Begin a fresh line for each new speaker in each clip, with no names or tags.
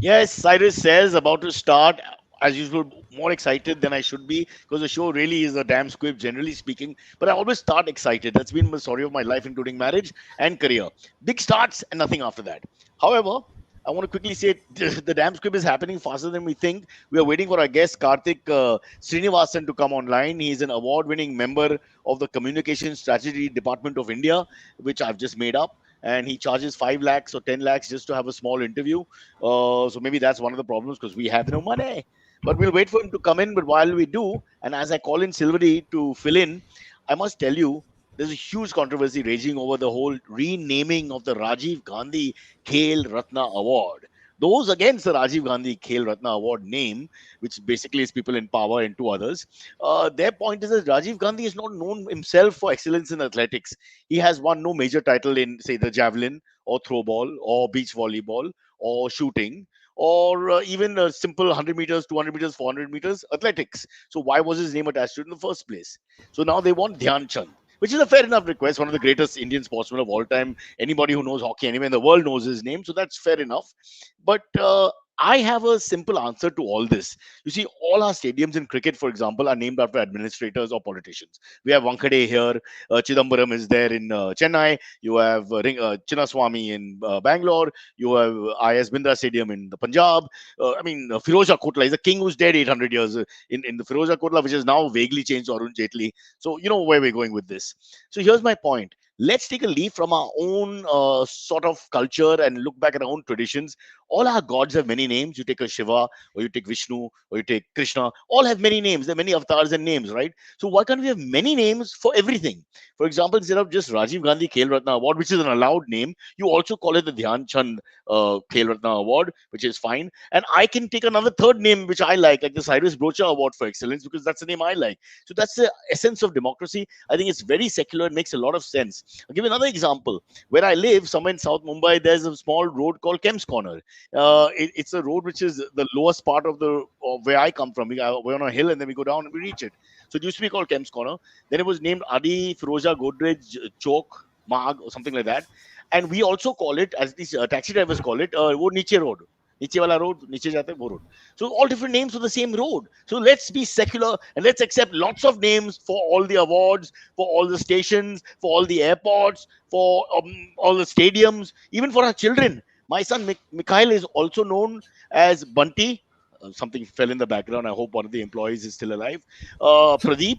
Yes, Cyrus says about to start. As usual, more excited than I should be because the show really is a damn squib, generally speaking. But I always start excited. That's been the story of my life, including marriage and career. Big starts and nothing after that. However, I want to quickly say the damn squib is happening faster than we think. We are waiting for our guest Karthik Srinivasan to come online. He's an award-winning member of the Communication Strategy Department of India, which I've just made up, and he charges 5 lakhs or 10 lakhs just to have a small interview. So maybe that's one of the problems because we have no money. But we'll wait for him to come in. But while we do, and as I call in Silvery to fill in, I must tell you there's a huge controversy raging over the whole renaming of the Rajiv Gandhi Khel Ratna Award. Those against the Rajiv Gandhi Khel Ratna Award name, which basically is people in power and two others, their point is that Rajiv Gandhi is not known himself for excellence in athletics. He has won no major title in, say, the javelin or throw ball or beach volleyball or shooting or even simple 100 meters, 200 meters, 400 meters athletics. So why was his name attached to it in the first place? So now they want Dhyan Chand, which is a fair enough request. One of the greatest Indian sportsmen of all time. Anybody who knows hockey anywhere in the world knows his name. So that's fair enough. But I have a simple answer to all this. You see, all our stadiums in cricket, for example, are named after administrators or politicians. We have Wankhede here. Chidambaram is there in Chennai. You have Chinnaswamy in Bangalore. You have IS Bindra Stadium in the Punjab. Firoza Kotla is a king who's dead 800 years in the Firoza Kotla, which is now vaguely changed to Arun Jaitley. So you know where we're going with this. So here's my point. Let's take a leaf from our own sort of culture and look back at our own traditions. All our gods have many names. You take a Shiva, or you take Vishnu, or you take Krishna. All have many names. There are many avatars and names, right? So why can't we have many names for everything? For example, instead of just Rajiv Gandhi Khel Ratna Award, which is an allowed name, you also call it the Dhyan Chand Khel Ratna Award, which is fine. And I can take another third name, which I like the Cyrus Brocha Award for Excellence, because that's the name I like. So that's the essence of democracy. I think it's very secular. It makes a lot of sense. I'll give you another example. Where I live, somewhere in South Mumbai, there's a small road called Kem's Corner. It's a road which is the lowest part of where I come from. We're on a hill and then we go down and we reach it. So it used to be called Kem's Corner. Then it was named Adi Firoza Godrej Chowk Marg or something like that. And we also call it, as these taxi drivers call it, wo Niche Road. Niche wala road, niche jate wo road. So all different names for the same road. So let's be secular and let's accept lots of names for all the awards, for all the stations, for all the airports, for all the stadiums, even for our children. My son Mikhail is also known as Bunty. Something fell in the background. I hope one of the employees is still alive. Pradeep,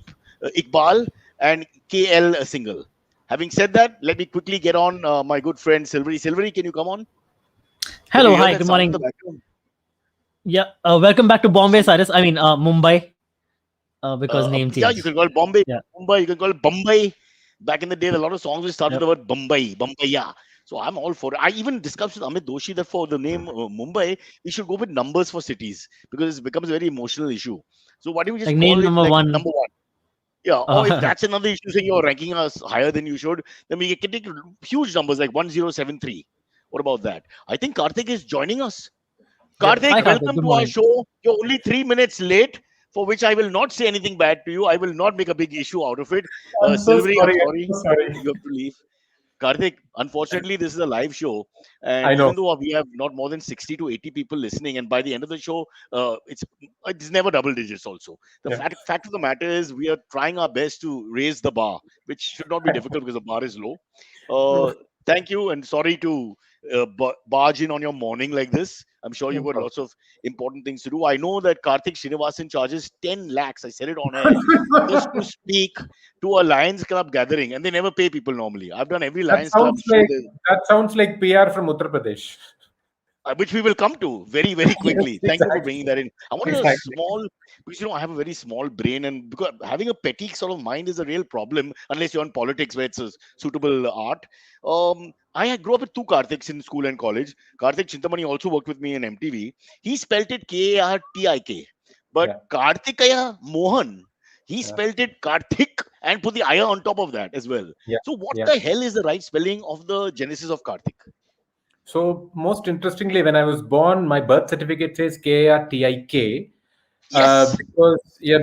Iqbal, and KL Single. Having said that, let me quickly get on my good friend Silvery. Silvery, can you come on? Can you
Hello,
hear
hi,
that
good
sound in
morning.
the background?
Yeah, welcome back to Bombay, Cyrus. Mumbai, because name
Yeah, you
change.
can call it Bombay,
Yeah,
Mumbai. You can call it Bombay. Back in the day, a lot of songs will start with
yep.
the word Bombay, Bombay. Yeah. So I'm all for it. I even discussed with Amit Doshi that for the name Mumbai, we should go with numbers for cities because it becomes a very emotional issue. So why don't we just
Like
call
name
it
number
like
one.
number one? Yeah. Or if
Uh,
that's another issue, saying you're ranking us higher than you should, then we can take huge numbers like 1073. What about that? I think Karthik is joining us.
Yep,
Hi,
Karthik,
yep.
Karthik.
welcome
Good
to our
morning.
show. You're only 3 minutes late, for which I will not say anything bad to you. I will not make a big issue out of it.
I'm so
Silvery, I'm
sorry. I'm
sorry.
so sorry.
You have to leave. Karthik, unfortunately, this is a live show, and
I know.
even though we have not more than 60 to 80 people listening, and by the end of the show, it's never double digits. Also, the
Yeah.
fact of the matter is, we are trying our best to raise the bar, which should not be difficult because the bar is low. Uh, Thank you, and sorry to barge in on your morning like this. I'm sure
No
you've got
problem.
lots of important things to do. I know that Karthik Srinivasan charges 10 lakhs. I said it on air just to speak to a Lions Club gathering, and they never pay people normally. I've done every
That
Lions Club
sounds
show
like
there,
that sounds like PR from Uttar Pradesh.
which we will come to very, very
Yes,
quickly. Thank you for bringing
exactly.
that in. I wanted a
Exactly.
small, because I have a very small brain, and because having a petty sort of mind is a real problem unless you're in politics where it's a suitable art. Grew up with two Karthik's in school and college. Karthik Chintamani also worked with me in MTV. He spelt it Kartik, but
Yeah.
Kartikaya Mohan, he
Yeah.
spelled it Karthik and put the Aya on top of that as well.
Yeah.
So, what
Yeah.
the hell is the right spelling of the genesis of Karthik?
So most interestingly, when I was born, my birth certificate says Kartik.
Yes.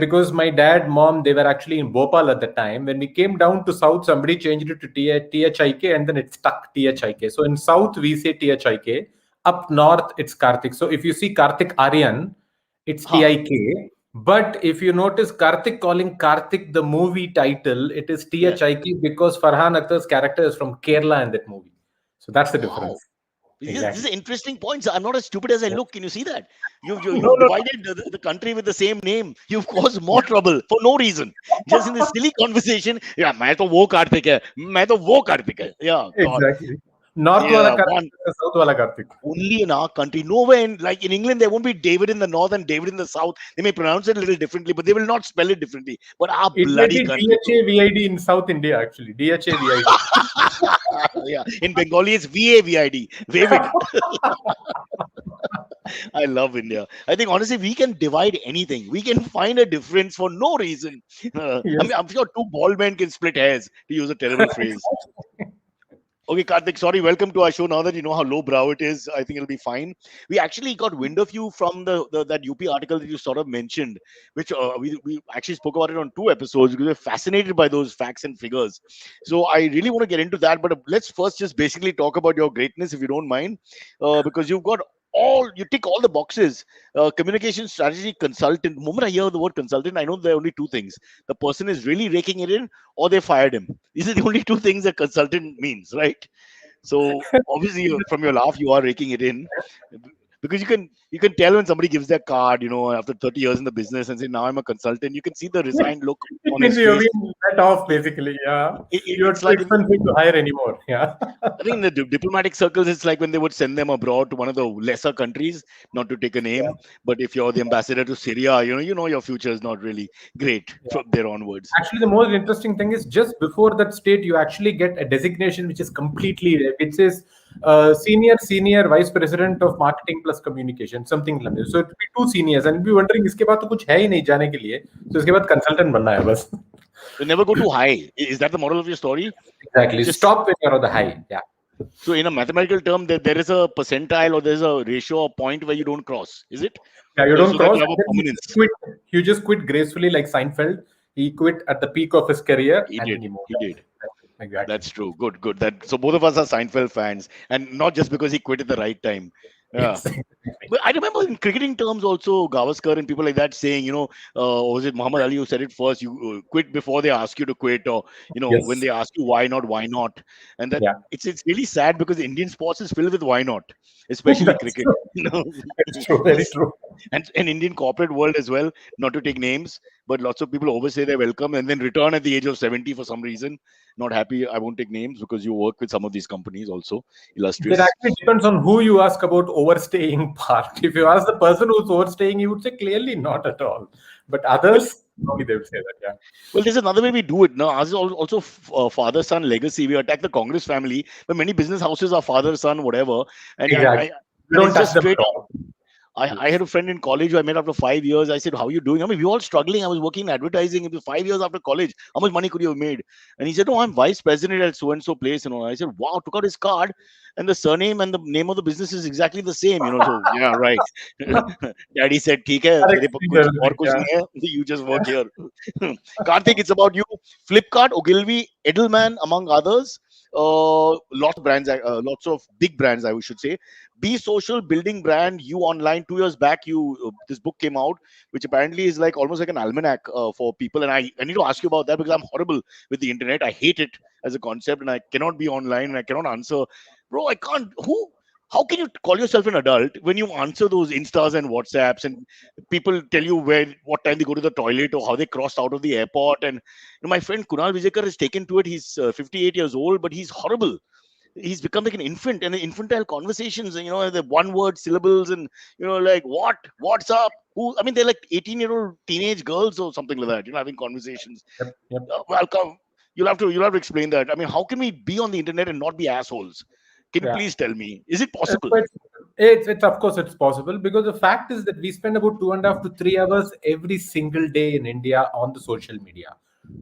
Because my dad, mom, they were actually in Bhopal at the time. When we came down to South, somebody changed it to THIK and then it stuck THIK. So in South, we say THIK. Up north, it's Karthik. So if you see Karthik Aryan, it's
Huh.
TIK. But if you notice Karthik calling Karthik the movie title, it is
Yeah.
THIK because Farhan Akhtar's character is from Kerala in that movie. So that's the
Wow.
difference.
This is
Exactly.
interesting points. I'm not as stupid as I look. Can you see that?
No,
You've
no,
divided the country with the same name. You've caused more trouble for no reason. Just in this silly conversation. Yeah, मैं तो वो कार्तिक है. मैं तो वो कार्तिक है. Yeah, God.
exactly. North wala
Yeah,
Karthik,
one.
South wala Karthik.
Only in our country. Nowhere in, like in England, there won't be David in the north and David in the south. They may pronounce it a little differently, but they will not spell it differently. But our
It may
bloody
be
country, bro.
DHAVID in South India, actually. DHAVID.
Yeah, in Bengali, it's VAVID. Vivid. I love India. I think honestly, we can divide anything. We can find a difference for no reason. I
Yes.
mean, I'm sure two bald men can split hairs, to use a terrible phrase. Okay, Karthik, sorry, welcome to our show. Now that you know how lowbrow it is, I think it'll be fine. We actually got wind of you from the that UP article that you sort of mentioned, which we actually spoke about it on 2 episodes because we're fascinated by those facts and figures. So I really want to get into that, but let's first just basically talk about your greatness, if you don't mind, because you've got you tick all the boxes. Communication strategy consultant. The moment I hear the word consultant, I know there are only two things: the person is really raking it in, or they fired him. These are the only two things a consultant means, right? So obviously, from your laugh, you are raking it in because you can tell when somebody gives their card, after 30 years in the business and say, "Now I'm a consultant." You can see the resigned look
It
on
means
his
you're
face.
being let off, basically. Yeah. You're
It's
too
like
expensive to hire anymore. Yeah.
I think in the diplomatic circles, it's like when they would send them abroad to one of the lesser countries, not to take a
Yeah.
name. But if you're the ambassador to Syria, you know your future is not really great
Yeah.
from there onwards.
Actually, the most interesting thing is just before that state, you actually get a designation which is completely, which says senior vice president of marketing plus communication, something like that. So it will be two seniors, and you'll be wondering, इसके बाद तो कुछ है ही नहीं जाने के लिए, so इसके बाद consultant बनना है बस.
So never go too high. Is that the moral of your story?
Exactly.
Just
Stop when you're on the high. Yeah.
so in a mathematical term, there is a percentile or there's a ratio or point where you don't cross. Is it?
Yeah, you don't
So that
cross.
you have
And
a
then
permanence.
you just quit gracefully, like Seinfeld. He quit at the peak of his career,
He
and then
did.
he moved
He
on.
did.
Exactly.
That's true. Good, good. That so both of us are Seinfeld fans, and not just because he quit at the right time. Yeah.
Exactly.
But I remember in cricketing terms also, Gavaskar and people like that saying, was it Muhammad Ali who said it first? You quit before they ask you to quit, or when
Yes.
they ask you why not, and that
Yeah.
it's really sad because Indian sports is filled with why not, especially
That's
cricket.
true.
You know,
That's true. Very true.
and Indian corporate world as well. Not to take names, but lots of people overstay their welcome and then return at the age of 70 for some reason. Not happy. I won't take names because you work with some of these companies also,
That
illustrious.
actually depends on who you ask about overstaying part. If you ask the person who's overstaying, he would say clearly not at all. But
Well,
others, probably they would say that. Yeah.
Well, there's another way we do it. Now, ours is also father son legacy. We attack the Congress family, but many business houses are father son, whatever, and
Exactly. You
and
don't
it's
touch
just
them
straight
at
up.
all.
I had a friend in college who I met after 5 years. I said, "How are you doing?" I mean, we were all struggling. I was working in advertising. It was 5 years after college. How much money could you have made? And he said, "Oh, I'm vice president at so and so place." I said, "Wow!" Took out his card, and the surname and the name of the business is exactly the same. So yeah, right. Daddy said, "ठीक है,
That
तेरे
explains
कुछ और
everything.
कुछ
Yeah.
नहीं है. You just work here." Karthik, it's about you. Flipkart, Ogilvy, Edelman, among others. Lots of big brands, I should say. Be Social, building brand. You online 2 years back. This book came out, which apparently is like almost like an almanac for people. And I need to ask you about that because I'm horrible with the internet. I hate it as a concept, and I cannot be online and I cannot answer. Bro, I can't. Who? How can you call yourself an adult when you answer those instas and WhatsApps and people tell you what time they go to the toilet or how they crossed out of the airport? And my friend Kunal Vijayakar has taken to it. He's 58 years old, but he's horrible. He's become like an infant, and the infantile conversations, and the one word syllables, and like what's up, who, I mean, they're like 18-year-old teenage girls or something like that, having conversations.
Yep. Yep.
Welcome. You'll have to explain that. I mean, how can we be on the internet and not be assholes? Can you
Yeah.
please tell me, is it
It's,
possible?
it's of course it's possible because the fact is that we spend about 2.5 to 3 hours every single day in India on the social media.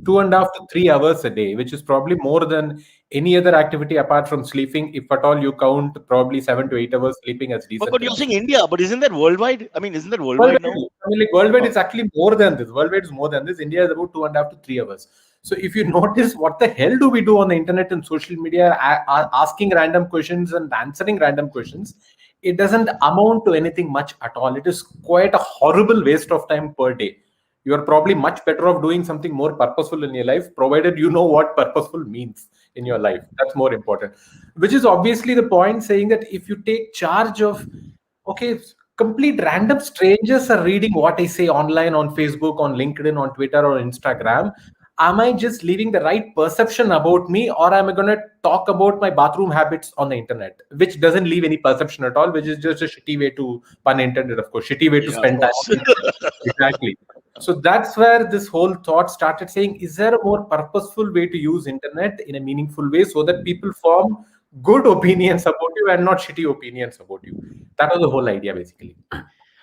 2.5 to 3 hours a day, which is probably more than any other activity apart from sleeping. If at all you count probably 7 to 8 hours sleeping as decent
But you're
rest.
saying India, but isn't that worldwide? I mean, isn't that worldwide
Worldwide,
now?
I mean, like worldwide, it's actually more than this. Worldwide is more than this. India is about 2.5 to 3 hours. So if you notice, what the hell do we do on the internet and social media, asking random questions and answering random questions? it doesn't amount to anything much at all. It is quite a horrible waste of time per day. You are probably much better off doing something more purposeful in your life, provided you know what purposeful means in your life. That's more important. Which is obviously the point, saying that if you take charge of, okay, complete random strangers are reading what I say online, on Facebook, on LinkedIn, on Twitter, or Instagram. Am I just leaving the right perception about me, or am I going to talk about my bathroom habits on the internet, which doesn't leave any perception at all, which is just a shitty way to, pun intended, of course, shitty way to
Yeah, of
spend time
course.
on the internet. Exactly. So that's where this whole thought started, saying, is there a more purposeful way to use internet in a meaningful way so that people form good opinions about you and not shitty opinions about you? That was the whole idea, basically.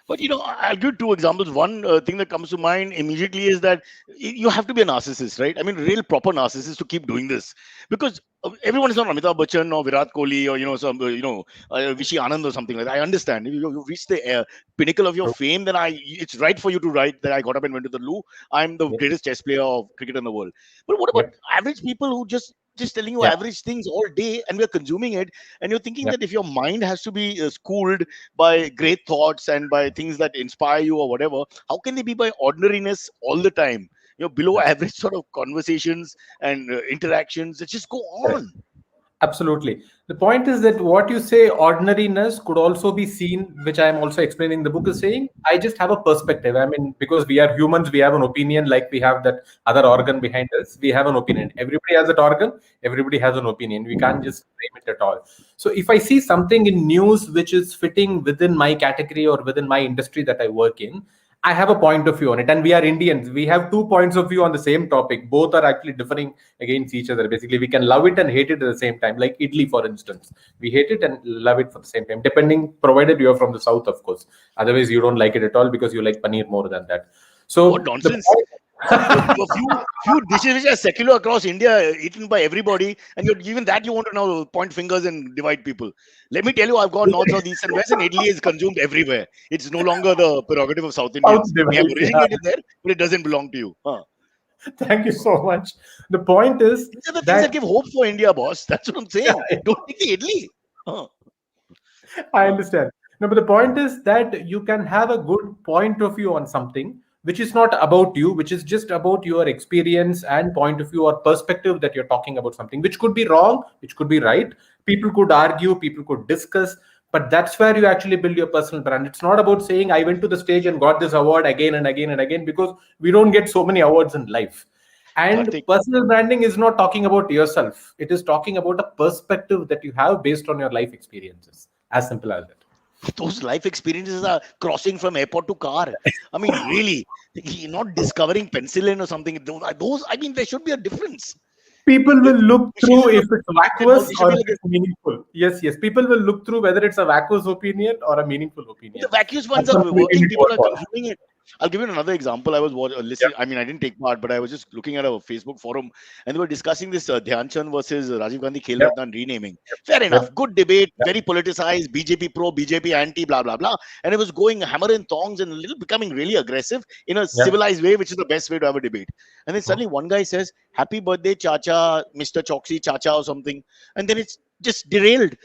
But I'll give two examples. One thing that comes to mind immediately is that you have to be a narcissist, right? I mean, real proper narcissist to keep doing this, because everyone is not Amitabh Bachchan or Virat Kohli or some Vishy Anand or something like that. I understand if you reach the pinnacle of your
True.
fame, then it's right for you to write that I got up and went to the loo. I'm the
Yep.
greatest chess player of cricket in the world. But what about
Yep.
average people who just telling you
Yeah.
average things all day, and we're consuming it, and you're thinking
Yep.
that if your mind has to be schooled by great thoughts and by things that inspire you or whatever, how can they be by ordinariness all the time? Below
That's
average sort of conversations and interactions that just go
correct.
on.
Absolutely. The point is that what you say, ordinariness, could also be seen, which I am also explaining in the book, is saying, I just have a perspective. I mean, because we are humans, we have an opinion, like we have that other organ behind us. We have an opinion. Everybody has that organ, everybody has an opinion. We can't just frame it at all. So if I see something in news which is fitting within my category or within my industry that I work in, I have a point of view on it. And we are Indians. We have two points of view on the same topic. Both are actually differing against each other. Basically, we can love it and hate it at the same time. Like idli, for instance. We hate it and love it for the same time, depending, provided you are from the south, of course. Otherwise, you don't like it at all because you like paneer more than that.
What
So the
nonsense!
point,
A few dishes which are secular across India, eaten by everybody, and even that you want to now point fingers and divide people. Let me tell you, I've gone north, south, east, and west, and Italy is consumed everywhere. It's no longer the prerogative of South
south
Indians. We have
divide. Yeah.
originated there, but it doesn't belong to you. Huh.
Thank you so much. The point is
These are the things that
that
give hope for India, boss. That's what I'm saying. Don't take the Italy. Huh.
I understand. No, but the point is that you can have a good point of view on something which is not about you, which is just about your experience and point of view or perspective that you're talking about something, which could be wrong, which could be right. People could argue, people could discuss, but that's where you actually build your personal brand. It's not about saying, I went to the stage and got this award again and again and again, because we don't get so many awards in life. And
Karthik,
personal branding is not talking about yourself, it is talking about a perspective that you have based on your life experiences. As simple as that.
those life experiences are crossing from airport to car. I mean, really, you're not discovering penicillin or something. I mean, there should be a difference.
People will look
You see
through
this
if it's vacuous
it should
or
be
if
like
it's meaningful. Yes, yes. People will look through whether it's a vacuous opinion or a meaningful
the
opinion.
vacuous ones
That's
are
completely
working. People
what
are
for.
consuming it. I'll give you another example. I was
Yeah.
listening. I mean, I didn't take part, but I was just looking at a Facebook forum, and they were discussing this Dhyan Chand versus Rajiv Gandhi Khel
Yep.
Ratna renaming. Fair
Yep.
enough. Good debate.
Yep.
Very politicized. BJP pro, BJP anti, blah blah blah. And it was going hammer and tongs and a little becoming really aggressive in a
Yep.
civilized way, which is the best way to have a debate. And then suddenly one guy says, "Happy birthday, Chacha, Mr. Choksi, Chacha," or something, and then it's just derailed.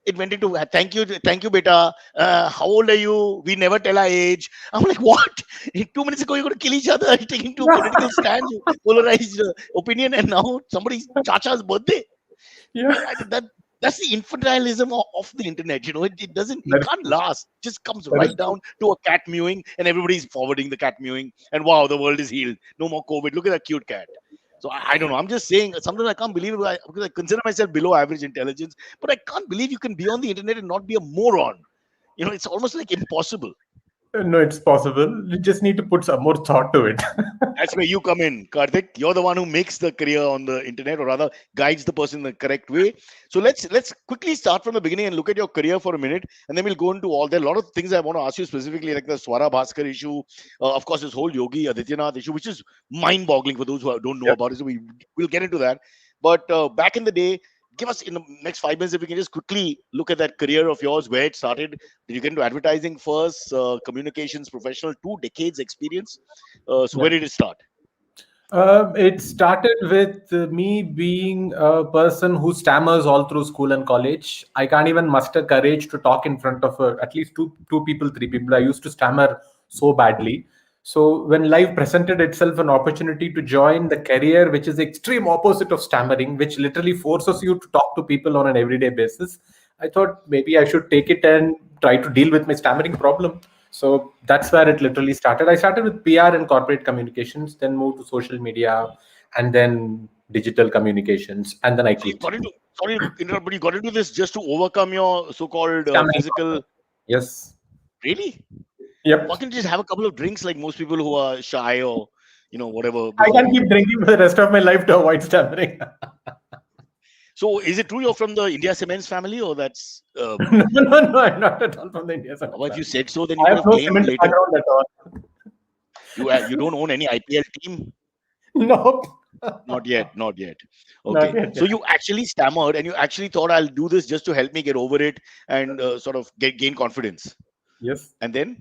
It went into thank you beta, how old are you, we never tell our age. I'm like, what? 2 minutes ago you're going to kill each other, you're taking two political stands, you polarized opinion, and now somebody's chacha's birthday. I
Yeah.
mean, that's the infantilism of the internet. It
That is
can't
true.
last. Just comes
That is
right
true.
down to a cat mewing, and everybody's forwarding the cat mewing, and wow, the world is healed, no more COVID, look at that cute cat. So I don't know. I'm just saying, sometimes I can't believe it, because I consider myself below average intelligence, but I can't believe you can be on the internet and not be a moron. It's almost like impossible.
No, it's possible. You just need to put some more thought to it.
That's where you come in, Karthik. You're the one who makes the career on the internet, or rather guides the person in the correct way. So let's quickly start from the beginning and look at your career for a minute, and then we'll go into all. There are a lot of things I want to ask you specifically, like the Swara Bhaskar issue, of course, this whole Yogi Adityanath issue, which is mind-boggling for those who don't know
Yep.
about it. So we'll get into that. But back in the day, give us in the next 5 minutes if we can just quickly look at that career of yours, where it started. Did you get into advertising first, communications professional, 2 decades experience? So where
Yep.
did it start?
It started with me being a person who stammers all through school and college. I can't even muster courage to talk in front of at least two people, three people. I used to stammer so badly. So when life presented itself an opportunity to join the career, which is the extreme opposite of stammering, which literally forces you to talk to people on an everyday basis, I thought maybe I should take it and try to deal with my stammering problem. So that's where it literally started. I started with PR and corporate communications, then moved to social media, and then digital communications, and then I
So you
quit.
got into, sorry to interrupt, but you got into this just to overcome your so-called
Stammering
physical.
problem. Yes.
Really? Why
Yep.
can't you just have a couple of drinks like most people who are shy or whatever
I can
before?
keep drinking for the rest of my life to avoid stammering.
So is it true you're from the India Cements family, or that's
No, no, no, I'm not at all from the India Cement
well, if you
family.
said so, then you
I
could
have
have
no
claimed
cement
later.
background at all.
You don't own any IPL team.
Nope.
Not yet, not yet.
Not
Okay,
yet.
so
Yeah.
you actually stammered and you actually thought I'll do this just to help me get over it and sort of gain confidence.
Yes.
And then,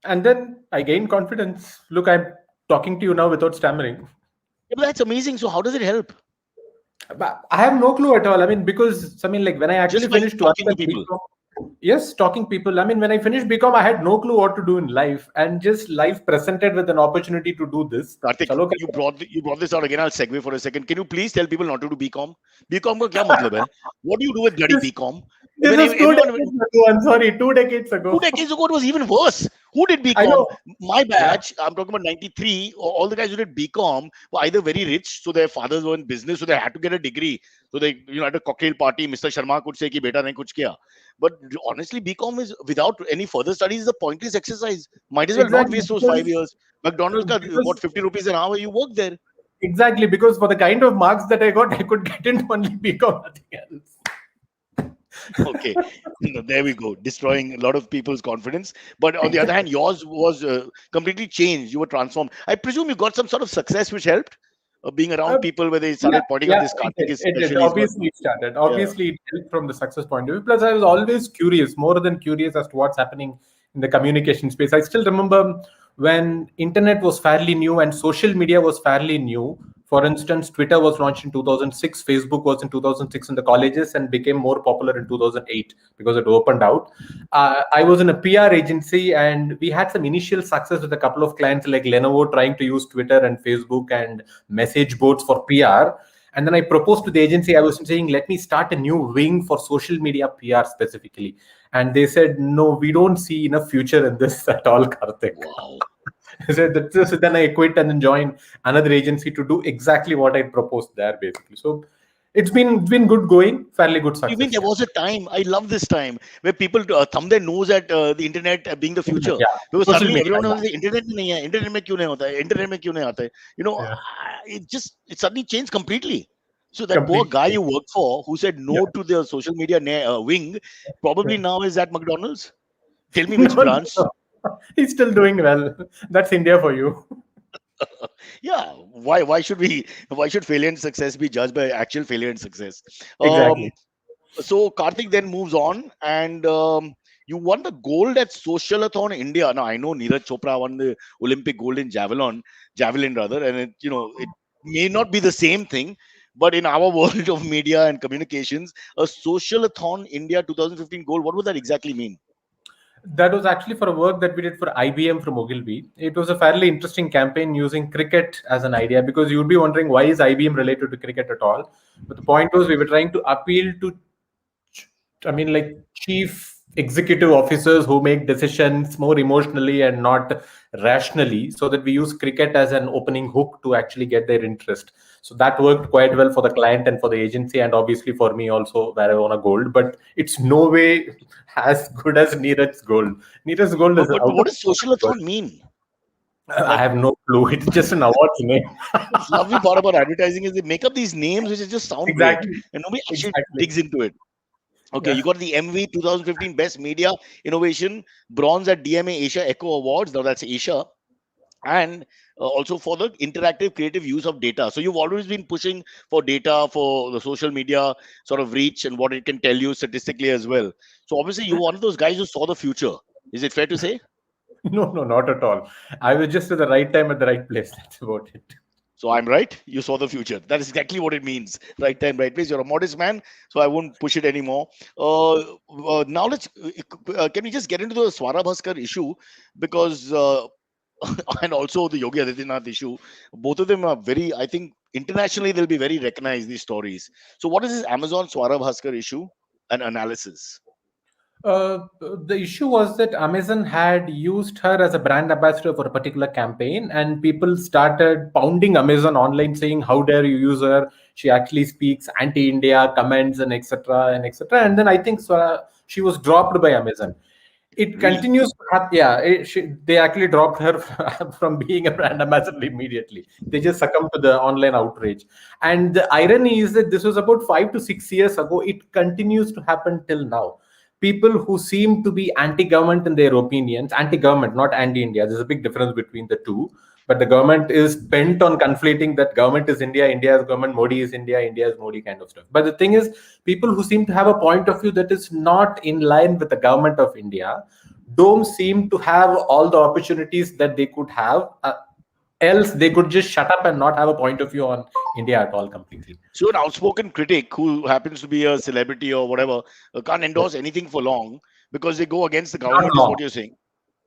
And then I gained confidence. Look, I'm talking to you now without stammering.
yeah, but that's amazing. So how does it help?
But I have no clue at all. I mean, because I mean, like when I actually
Just by
finished 12th
talking to
and
people.
BCom, yes, talking people. I mean, when I finished BCom, I had no clue what to do in life, and just life presented with an opportunity to do this.
Karthik,
Chalo
you brought this out again. I'll segue for a second. Can you please tell people not to do BCom? BCom का क्या मतलब है? What do you do with bloody
this,
BCom?
this
When
is two
everyone
decades ago. I'm sorry, 2 decades
Two
ago.
decades ago, it was even worse. Who did
I
BCom?
know.
My
Yeah.
batch, I'm talking about 93, all the guys who did BCom were either very rich, so their fathers were in business, so they had to get a degree. So they, at a cocktail party, Mr. Sharma could say, ki beta nahi kuch kiya. But honestly, BCom is without any further studies is a pointless exercise. Might as well not
Exactly
waste those 5 years. McDonald's, ka, what,
because
50 rupees an hour, you work there.
exactly because for the kind of marks that I got, I could get into only BCom, nothing else.
Okay, there we go, destroying a lot of people's confidence. But on the other hand, yours was completely changed. You were transformed. I presume you got some sort of success which helped being around
Uh,
people where they
Yeah,
started pointing out
yeah,
this
it
Karthik
did.
is
It did.
special. He's got
Obviously, it started.
yeah.
Obviously, it helped from the success point of view. Plus, I was always curious, more than curious, as to what's happening in the communication space. I still remember when internet was fairly new and social media was fairly new. For instance, Twitter was launched in 2006. Facebook was in 2006 in the colleges and became more popular in 2008 because it opened out. I was in a PR agency and we had some initial success with a couple of clients like Lenovo trying to use Twitter and Facebook and message boards for PR. And then I proposed to the agency, I was saying, let me start a new wing for social media PR specifically. And they said, no, we don't see enough future in this at all, Karthik.
Wow.
So then I quit and then joined another agency to do exactly what I proposed there, basically. So it's been good going, fairly good
You mean
success.
there
Yeah.
was a time, I love this time, where people thumb their nose at the internet being the future.
Yeah.
Because
Social
suddenly
media.
everyone
Yeah.
was the internet नहीं है, internet में क्यों नहीं होता है, internet में क्यों नहीं आता है.
Yeah.
It suddenly changed completely. So that poor
Completely.
guy you worked for who said
Yeah.
no to the social media wing probably
Yeah.
now is at McDonald's. Tell me
No,
which
no,
branch.
no. He's still doing well. That's India for you.
Yeah, why should failure and success be judged by actual failure and success? Um,
Exactly.
so Karthik then moves on, and you won the gold at Socialathon India. Now I know Neeraj Chopra won the Olympic gold in javelin rather, and it may not be the same thing, but in our world of media and communications, a Socialathon India 2015 gold. What would that exactly mean?
That was actually for a work that we did for IBM from Ogilvy. It was a fairly interesting campaign using cricket as an idea because you'd be wondering why is IBM related to cricket at all. But the point was we were trying to appeal to like chief executive officers who make decisions more emotionally and not rationally, so that we use cricket as an opening hook to actually get their interest. So that worked quite well for the client and for the agency, and obviously for me also, where I won a gold. But it's no way as good as Neeraj's gold. Neeraj's gold is
But
out of
what does
this world.
Socialathon mean?
I
Like
have no clue. It's just an awards name.
it's lovely part about advertising is they make up these names which just sound great,
Exactly.
and nobody actually
Exactly.
digs into it. Okay,
Yeah.
you got the MV 2015 Best Media Innovation bronze at DMA Asia Echo Awards. Now that's Asia, and also for the interactive creative use of data. So you've always been pushing for data for the social media sort of reach and what it can tell you statistically as well. So obviously you're one of those guys who saw the future. Is it fair to say?
No, no, not at all. I was just at the right time at the right place. That's about it.
So I'm right. You saw the future. That is exactly what it means. Right time, right place. You're a modest man, so I won't push it anymore. Now let's. Can we just get into the Swara Bhaskar issue, because and also the Yogi Adityanath issue. Both of them are very. I think internationally they'll be very recognized, these stories. So what is this Amazon Swara Bhaskar issue and analysis?
The issue was that Amazon had used her as a brand ambassador for a particular campaign, and people started pounding Amazon online, saying, "How dare you use her? She actually speaks anti-India comments and etc. and etc." And then I think she was dropped by Amazon. It
Really?
continues to happen. Yeah, they actually dropped her from being a brand ambassador immediately. They just succumbed to the online outrage. And the irony is that this was about 5 to 6 years ago. It continues to happen till now. People who seem to be anti-government in their opinions, anti-government, not anti-India. There's a big difference between the two. But the government is bent on conflating that government is India, India is government, Modi is India, India is Modi kind of stuff. But the thing is, people who seem to have a point of view that is not in line with the government of India don't seem to have all the opportunities that they could have. Else, they could just shut up and not have a point of view on India at all completely.
So an outspoken critic who happens to be a celebrity or whatever can't endorse anything for long because they go against the
Not
government, is
long.
what you're saying.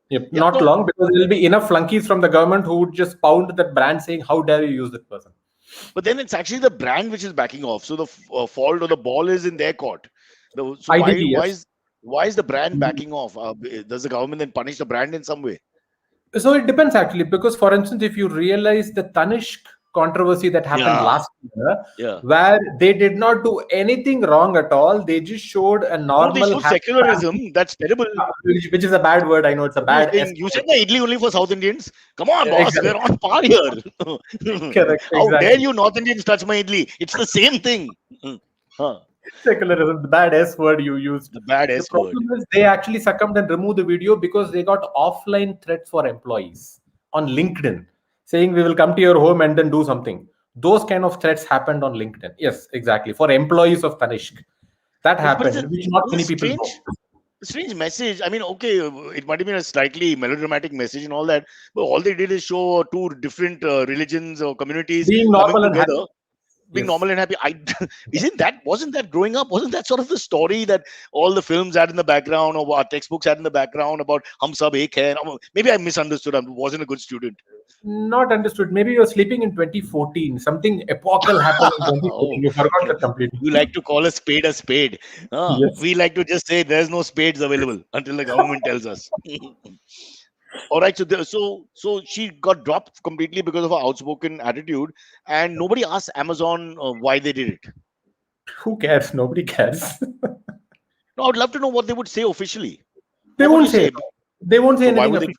Yep,
Yeah,
not
no,
long, because there will be enough flunkies from the government who would just pound that brand saying, "How dare you use that person?"
but then it's actually the brand which is backing off. So the fault or the ball is in their court. So
Ideally, yes.
why is the brand backing off? Does the government then punish the brand in some way?
So it depends actually, because for instance, if you realize the Tanishq controversy that happened
Yeah,
last year,
yeah.
where they did not do anything wrong at all, they just showed a
No, they
normal
show
happy family,
secularism. That's terrible.
which is a bad word. I know it's a
No,
bad S
saying you said
word.
my idli only for South Indians. Come on, boss, we're
Exactly.
on par here.
Correct.
How dare
Exactly.
you North Indians touch my idli? It's the same thing. Huh.
Secularism, the bad S word you used.
The bad
The
S word.
problem is they actually succumbed and removed the video because they got offline threats for employees on LinkedIn saying we will come to your home and then do something. Those kind of threats happened on LinkedIn. Yes, exactly. For employees of Tanishq. That
But
happened, which not
it's
many
a
people know.
strange message. I mean, okay, it might have been a slightly melodramatic message and all that, but all they did is show two different religions or communities
Being
coming
normal and happy.
together, being
Yes.
normal and happy. I wasn't that growing up? Wasn't that sort of the story that all the films had in the background or our textbooks had in the background about Hum Sab Ek Hai? Maybe I misunderstood. I wasn't a good student.
Not understood. Maybe you're sleeping in 2014. Something epochal happened in
Oh,
2014. You forgot that completely.
you like to call a spade a spade.
Yes.
We like to just say there's no spades available until the government tells us. All right, so she got dropped completely because of her outspoken attitude, and nobody asked Amazon why they did it.
Who cares? Nobody cares.
No, I'd love to know what they would say officially.
They
What would
won't
you
say.
say?
They won't say
So why
anything
would they?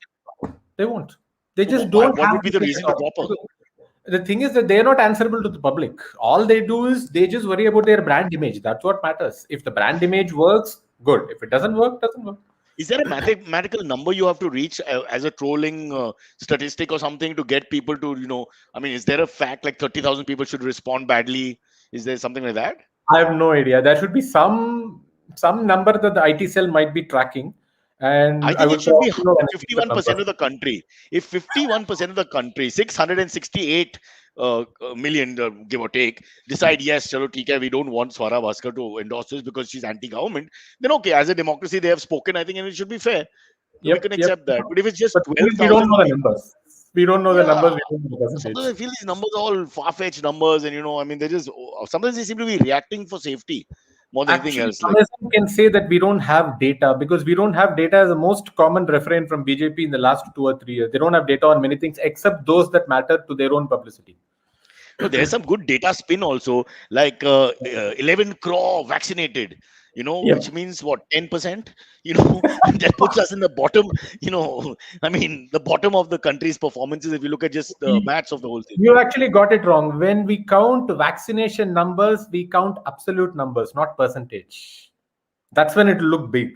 official. They won't. They
So
just don't
what
have
would be
to
the
say at
reason to
all.
drop her?
The thing is that they're not answerable to the public. All they do is they just worry about their brand image. That's what matters. If the brand image works, good. If it doesn't work, doesn't work.
Is there a mathematical number you have to reach as a trolling statistic or something to get people to, I mean, is there a fact like 30,000 people should respond badly? Is there something like that?
I have no idea. There should be some number that the IT cell might be tracking,
I
and I
think
will
it should be
probably know when I see that
51%
number.
of the country. If 51% of the country, 668 million, give or take, decide yes, chalo, theek hai, we don't want Swara Bhaskar to endorse this because she's anti-government, then okay, as a democracy, they have spoken, I think, and it should be fair. We
Yep,
can
yep.
accept that. But if it's just
But we don't
12,000
know the
people,
numbers. We don't know the
yeah,
numbers. We don't know the
sometimes
percentage.
I feel these numbers are all far-fetched numbers, and I mean, they just sometimes they seem to be reacting for safety more than anything
Actually,
else. Like,
Amazon can say that we don't have data because we don't have data as the most common refrain from BJP in the last 2 or 3 years. They don't have data on many things except those that matter to their own publicity.
no, there's some good data spin also, like 11 crore vaccinated,
Yep.
which means what, 10%, that puts us in the bottom, I mean, the bottom of the country's performances if you look at just the maths of the whole thing.
You actually got it wrong. When we count vaccination numbers, we count absolute numbers, not percentage. That's when it look big.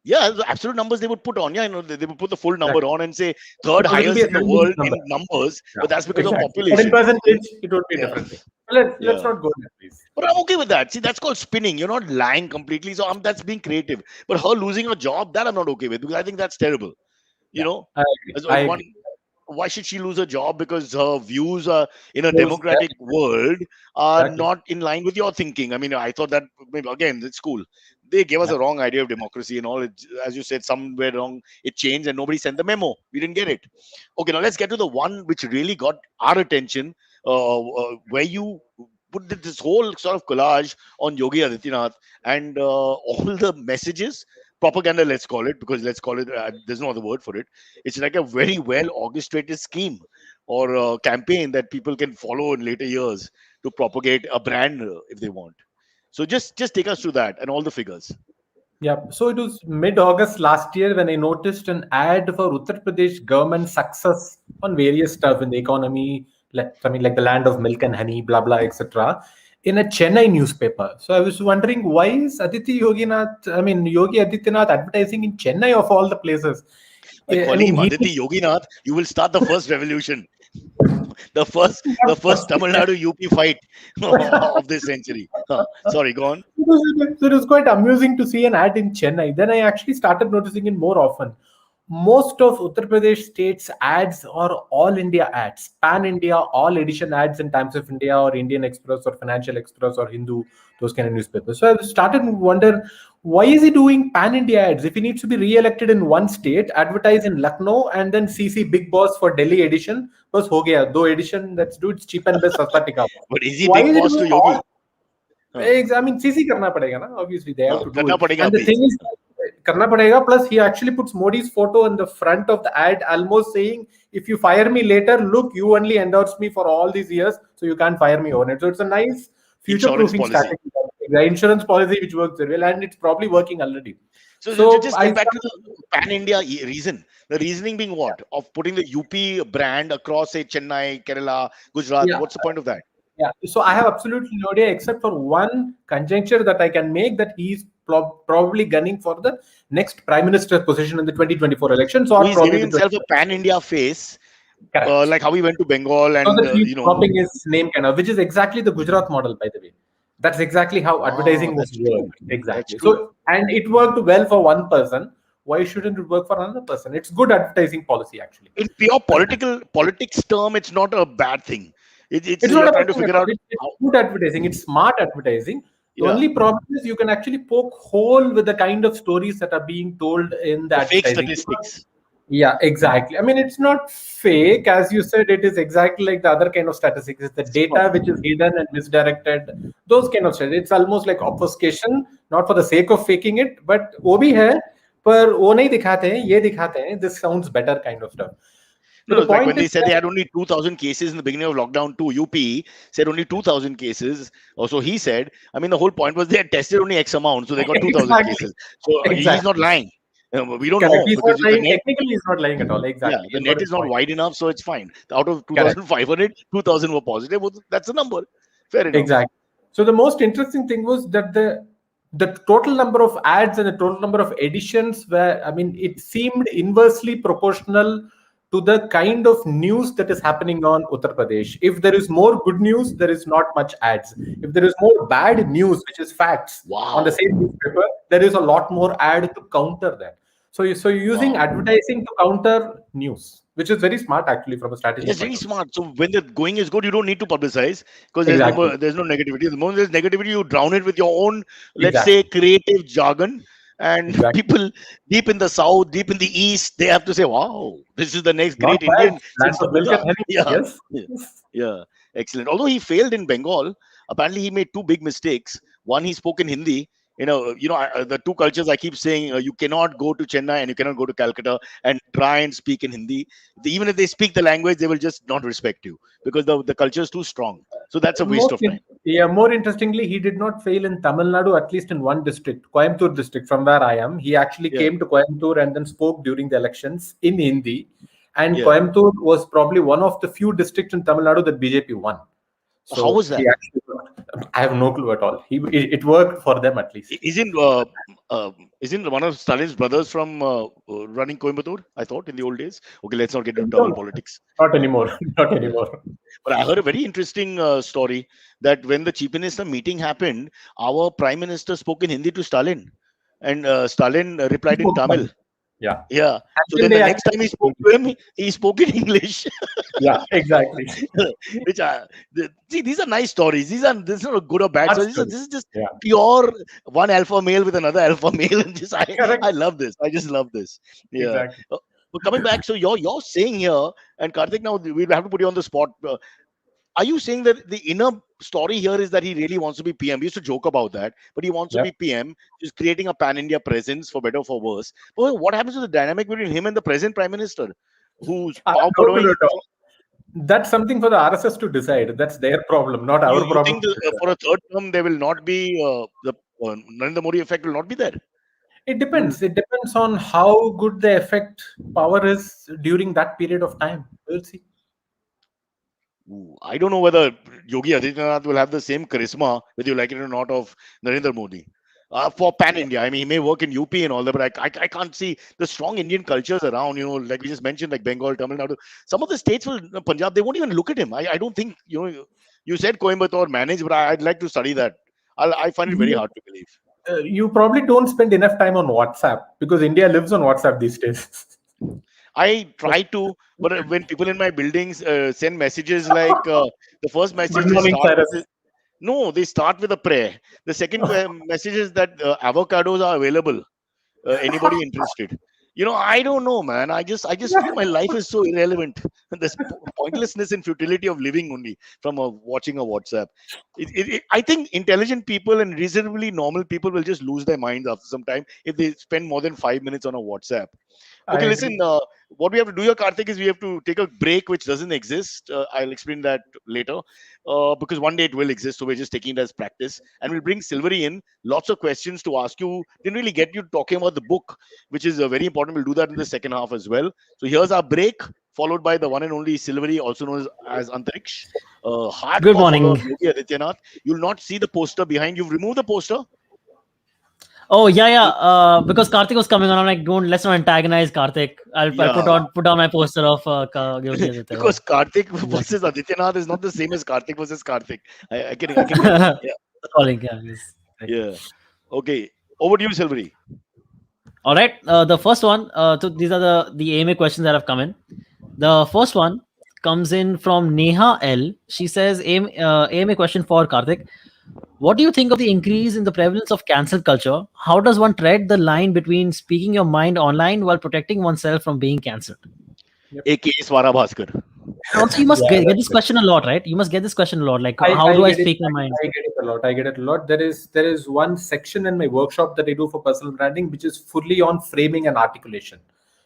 Yeah, the absolute numbers they would put on. Yeah, they would put the full number
Exactly.
on and say third
Because it'll be
highest
a
in the
scientific
world
number.
in numbers,
Yeah,
but that's because of
exactly. But in
population.
percentage, it would be a
Yeah,
different thing. Let's
yeah.
not go there, please.
But I'm okay with that. See, that's called spinning. You're not lying completely. So that's being creative. But her losing a job, that I'm not okay with because I think that's terrible.
Yeah, I agree.
As
I
one
agree.
why should she lose her job because her views are in a
Close that.
democratic world are
Exactly.
not in line with your thinking? I mean, I thought that maybe, again, it's cool. They gave us
Yeah.
a wrong idea of democracy and all. As you said, somewhere wrong, it changed and nobody sent the memo. We didn't get it. Okay, now let's get to the one which really got our attention, where you put this whole sort of collage on Yogi Adityanath and all the messages, propaganda, let's call it, because let's call it, there's no other word for it. It's like a very well orchestrated scheme or campaign that people can follow in later years to propagate a brand if they want. So just take us through that and all the figures.
Yeah, so it was mid-August last year when I noticed an ad for Uttar Pradesh government success on various stuff in the economy, like something like the land of milk and honey, blah blah, etc., in a Chennai newspaper. So I was wondering why is Yogi Adityanath advertising in Chennai of all the places?
By
I
calling
mean,
him
he
Aditi Yoginath, you will start the first revolution, the first Tamil Nadu UP fight of this century. Sorry, go on.
So it was quite amusing to see an ad in Chennai. Then I actually started noticing it more often. Most of Uttar Pradesh state's ads are all India ads, pan India, all edition ads in Times of India or Indian Express or Financial Express or Hindu, those kind of newspapers. So I started to wonder why is he doing pan India ads? If he needs to be re-elected in one state, advertise in Lucknow and then CC Big Boss for Delhi edition, was ho gaya. Do edition, let's do it's cheap and best sasta tika.
But is he
Why
big
is he
boss
doing
to
all?
Yogi? Huh.
I mean, CC करना पड़ेगा ना. Obviously, they have to do
करना
it.
पड़ेगा
And the
अभी.
thing is, करना पड़ेगा. Plus, he actually puts Modi's photo in the front of the ad, almost saying, "If you fire me later, look, you only endorsed me for all these years, so you can't fire me on it." So it's a nice
Insurance
future-proofing
policy.
strategy. The insurance policy which works very well, and it's probably working already.
So
So
just
I
get back to the pan India reason. The reasoning being what? Of putting the UP brand across, say, Chennai, Kerala, Gujarat.
yeah.
What's the point of that?
Yeah, so I have absolutely no idea except for one conjecture that I can make that he's probably gunning for the next prime minister position in the 2024 elections
So
or
he's
probably
giving
the
himself
20.
a pan India face,
Correct.
like how he went to Bengal
So
and,
that he's dropping his
you
name kind of, which is exactly the Gujarat model, by the way. That's exactly how advertising was
that's true.
worked.
That's
Exactly.
true.
So, and it worked well for one person. Why shouldn't it work for another person? It's good advertising policy, actually.
In pure politics term, it's not a bad thing. It's
It's not
you're
a bad
trying to
thing at
figure
all.
out
It's
how.
good advertising. It's smart advertising. The
Yeah,
only problem is you can actually poke hole with the kind of stories that are being told in the
the fake
advertising.
statistics.
Yeah, exactly. I mean, it's not fake, as you said. It is exactly like the other kind of statistics. It's the
Smart.
data which is hidden and misdirected. Those kind of statistics. It's almost like obfuscation, not for the sake of faking it, but वो भी है, पर वो नहीं दिखाते हैं, ये दिखाते हैं. This sounds better, kind of stuff. So
No,
the
it's like when
point is
they said they
that,
had only 2,000 cases in the beginning of lockdown too. UP said only 2,000 cases. Or so he said. I mean, the whole point was they had tested only X amount, so they got 2,000
exactly,
cases. So he's not
exactly.
lying. We don't
Correct.
know
He's not
because the
lying.
net,
Technically, he's not lying at all.
yeah,
Exactly.
the
He's got
net
his
is not
point.
wide enough, so it's fine. Out of
Correct.
2,500, 2,000 were positive. Well, that's the number. Fair enough.
Exactly. So the most interesting thing was that the total number of ads and the total number of editions were, I mean, it seemed inversely proportional to the kind of news that is happening on Uttar Pradesh. If there is more good news, there is not much ads. If there is more bad news, which is facts, on the
Wow.
same newspaper, there is a lot more ad to counter that. So you're using
Wow.
advertising to counter news, which is very smart actually from a strategy
It's
point
very
of view.
smart. So when the going is good, you don't need to publicize because
Exactly.
there's no negativity. The moment there's negativity, you drown it with your own, let's
Exactly.
say, creative jargon. And
Exactly.
people deep in the south, deep in the east, they have to say, "Wow, this is the next
Not
great
bad.
Indian
Land
since
of milk and
Samudha."
honey.
Yeah,
Yes.
yeah, yeah, excellent. Although he failed in Bengal, apparently he made two big mistakes. One, he spoke in Hindi. The two cultures I keep saying, you cannot go to Chennai and you cannot go to Calcutta and try and speak in Hindi. Even if they speak the language, they will just not respect you because the culture is too strong. So that's a waste of time.
More interestingly, he did not fail in Tamil Nadu, at least in one district, Coimbatore district, from where I am. He actually
Yeah,
came to Coimbatore and then spoke during the elections in Hindi. And
yeah.
Coimbatore was probably one of the few districts in Tamil Nadu that BJP won.
How
So
was
he
that?
actually worked. I have no clue at all. It worked for them at least.
Uh, isn't one of Stalin's brothers from running Coimbatore? I thought in the old days. Okay, let's not get into double
No,
politics.
not anymore. Not anymore.
But I heard a very interesting story that when the chief minister meeting happened, our prime minister spoke in Hindi to Stalin, and Stalin replied in Tamil.
Yeah.
Yeah.
And
So
then
then the
they
next time he spoke
actually,
to him, he spoke in English.
yeah, exactly.
Which see, these are nice stories. This is not a good or bad
Art
story.
story.
This is just
Yeah.
pure one alpha male with another alpha male, and just I
Correct.
love this. I just love this. Yeah.
Exactly.
Uh, but coming back, so you're saying here, and Karthik, now we'll have to put you on the spot. Are you saying that the inner story here is that he really wants to be PM? We used to joke about that, but he wants to
Yep.
be PM. He's creating a pan India presence for better or for worse. But what happens to the dynamic between him and the present Prime Minister, who's
I have
power
no clue
borrowing?
at all. That's something for the RSS to decide. That's their problem, not our
You
problem
think
to decide.
for a third term there will not be the Narendra Modi effect will not be there?
It
You
depends. It depends on how good the effect power is during that period of time. We'll see.
I don't know whether Yogi Adityanath will have the same charisma, whether you like it or not, of Narendra Modi. For pan India, I mean, he may work in UP and all that, but I can't see the strong Indian cultures around. Like we just mentioned, like Bengal, Tamil Nadu, some of the states will Punjab, they won't even look at him. I don't think you said Coimbatore managed, but I'd like to study that. I find it very
You,
hard to believe.
you probably don't spend enough time on WhatsApp because India lives on WhatsApp these days.
I try to, but when people in my buildings send messages like the first
Good
message they
morning,
start
Cyrus.
with, no, they start with a prayer. The second message is that avocados are available. Anybody interested? I don't know, man. I just feel my life is so irrelevant. There's pointlessness and futility of living only from watching a WhatsApp. I think intelligent people and reasonably normal people will just lose their minds after some time if they spend more than 5 minutes on a WhatsApp.
I
Okay, listen.
agree.
What we have to do here, Karthik, is we have to take a break, which doesn't exist. I'll explain that later, because one day it will exist. So we're just taking it as practice, and we'll bring Silvery in. Lots of questions to ask you. Didn't really get you talking about the book, which is very important. We'll do that in the second half as well. So here's our break, followed by the one and only Silvery, also known as Antariksh,
Good
hardcore follower
morning.
of Yogi Adityanath. You'll not see the poster behind. You've removed the poster.
Oh yeah, yeah. Because Karthik was coming on, I'm like, don't let's not antagonize Karthik. I'll
Yeah,
put on my poster of Yogi Aditya. Yeah,
because Karthik
exactly.
versus Adityanath is not the same as Karthik versus Karthik. I can get that. Yeah,
Calling, yeah, yes. Right.
yeah. Okay, over to you, Silvery.
All right. The first one. So these are the AMA questions that have come in. The first one comes in from Neha L. She says, AMA question for Karthik. What do you think of the increase in the prevalence of cancel culture? How does one tread the line between speaking your mind online while protecting oneself from being cancelled?
Yep.
A.K. Swara Bhaskar.
And also, you must
Yeah,
get
that's
this
it.
question a lot, right? You must get this question a lot. Like, how
I
do I
get it.
speak my mind?
I get it a lot. I get it a lot. There is one section in my workshop that I do for personal branding, which is fully on framing and articulation.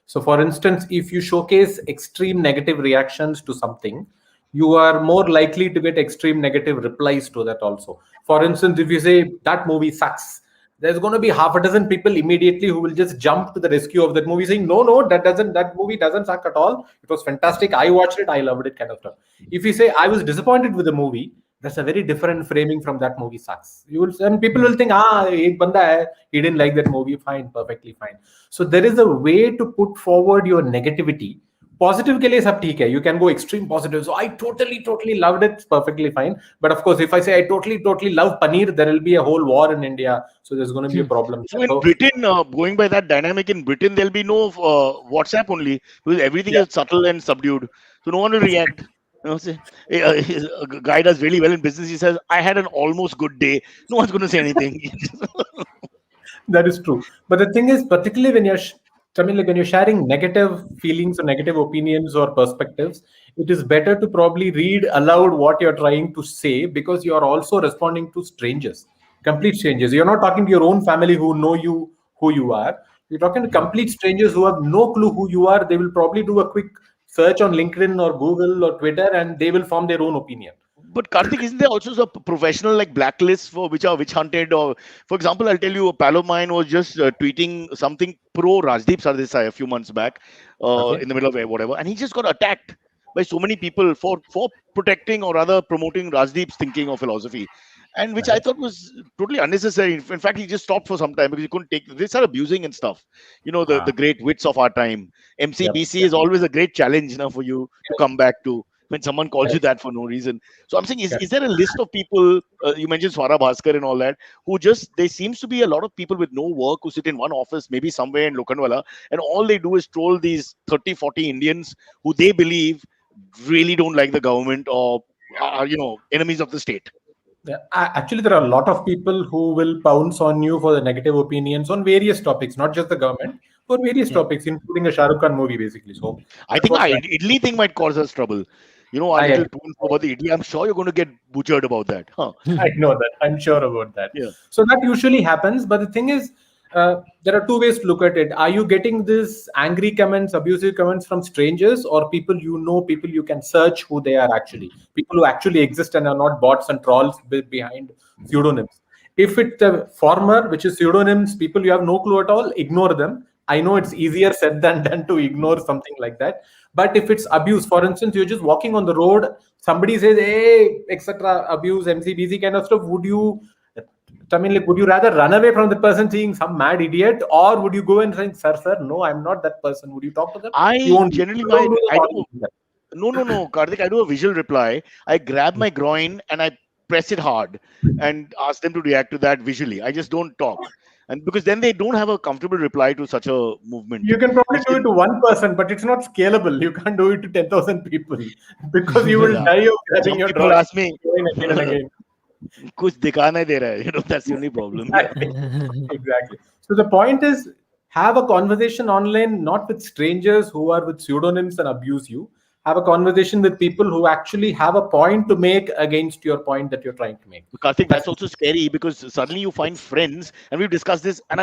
So, for instance, if you showcase extreme negative reactions to something, you are more likely to get extreme negative replies to that also. For instance, if you say that movie sucks, there's going to be half a dozen people immediately who will just jump to the rescue of that movie saying, no, that movie doesn't suck at all. It was fantastic. I watched it. I loved it, kind of stuff. If you say I was disappointed with the movie, that's a very different framing from that movie sucks. You will, and people will think, ek banda hai, he didn't like that movie. Fine, perfectly fine. So there is a way to put forward your negativity. Positive के लिए सब ठीक है. You can go extreme positive. So I totally loved it. It's perfectly fine. But of course, if I say I totally love paneer, there will be a whole war in India. So there's going to be a problem
So
there.
in
So
Britain, going by that dynamic in Britain, there'll be no WhatsApp only because everything
yeah,
is subtle and subdued. So no one will react. Say, a guy does really well in business. He says, "I had an almost good day." No one's going to say anything.
that is true. But the thing is, particularly when I mean, like when you're sharing negative feelings or negative opinions or perspectives, it is better to probably read aloud what you're trying to say because you are also responding to strangers, complete strangers. You're not talking to your own family who know you who you are. You're talking to complete strangers who have no clue who you are. They will probably do a quick search on LinkedIn or Google or Twitter and they will form their own opinion.
But Karthik, isn't there also some professional like blacklists for which are witch hunted? Or, for example, I'll tell you, a pal of mine was just tweeting something pro Rajdeep Sardesai a few months back,
Okay.
in the middle of whatever, and he just got attacked by so many people for protecting or rather promoting Rajdeep's thinking or philosophy, and which I
Right.
thought was totally unnecessary. In fact, he just stopped for some time because he couldn't take. They started abusing and stuff. The
Ah,
great wits of our time.
yep.
MCBC
Yep.
is always a great challenge now for you to come back to. when someone calls you
Correct.
that for no reason. So I'm saying,
Correct.
is there a list of people, you mentioned Swara Bhaskar and all that, who just, there seems to be a lot of people with no work who sit in one office, maybe somewhere in Lokhandwala, and all they do is troll these 30, 40 Indians who they believe really don't like the government or are, enemies of the state.
Yeah. Actually, there are a lot of people who will pounce on you for the negative opinions on various topics, not just the government, for various
Yeah.
topics, including a Shah Rukh Khan movie, basically. So
I
that's
think
what's
our
right.
idli thing might cause us trouble. Our
I
little
agree.
to and fro about the idli. I'm sure you're going to get butchered about that. Huh?
I know that. I'm sure about that.
Yeah.
So that usually happens. But the thing is, there are two ways to look at it. Are you getting this angry comments, abusive comments from strangers, or people you know, people you can search who they are actually, people who actually exist and are not bots and trolls behind pseudonyms? If it's the former, which is pseudonyms, people you have no clue at all, ignore them. I know it's easier said than done to ignore something like that. But if it's abuse, for instance, you're just walking on the road, somebody says, hey, etc., abuse, MCBC kind of stuff, would you, I mean, like, would you rather run away from the person seeing some mad idiot, or would you go and say, sir, no, I'm not that person? Would you talk to them? You
I
won't.
generally,
You don't do
I
the
do.
talking.
No, Karthik, I do a visual reply. I grab my groin and I press it hard and ask them to react to that visually. I just don't talk. And because then they don't have a comfortable reply to such a movement.
You can probably
Which
do it
can,
to one person, but it's not scalable. You can't do it to 10,000 people because you will
yeah.
die of grabbing
Some
your
people
drawing
ask me,
again and again.
कुछ दिखा नहीं दे रहा है. That's the only problem. Yeah.
Exactly. Exactly. So the point is, have a conversation online, not with strangers who are with pseudonyms and abuse you. Have a conversation with people who actually have a point to make against your point that you're trying to make.
Karthik,
That's
that's also scary because suddenly you find friends, and we've discussed this, and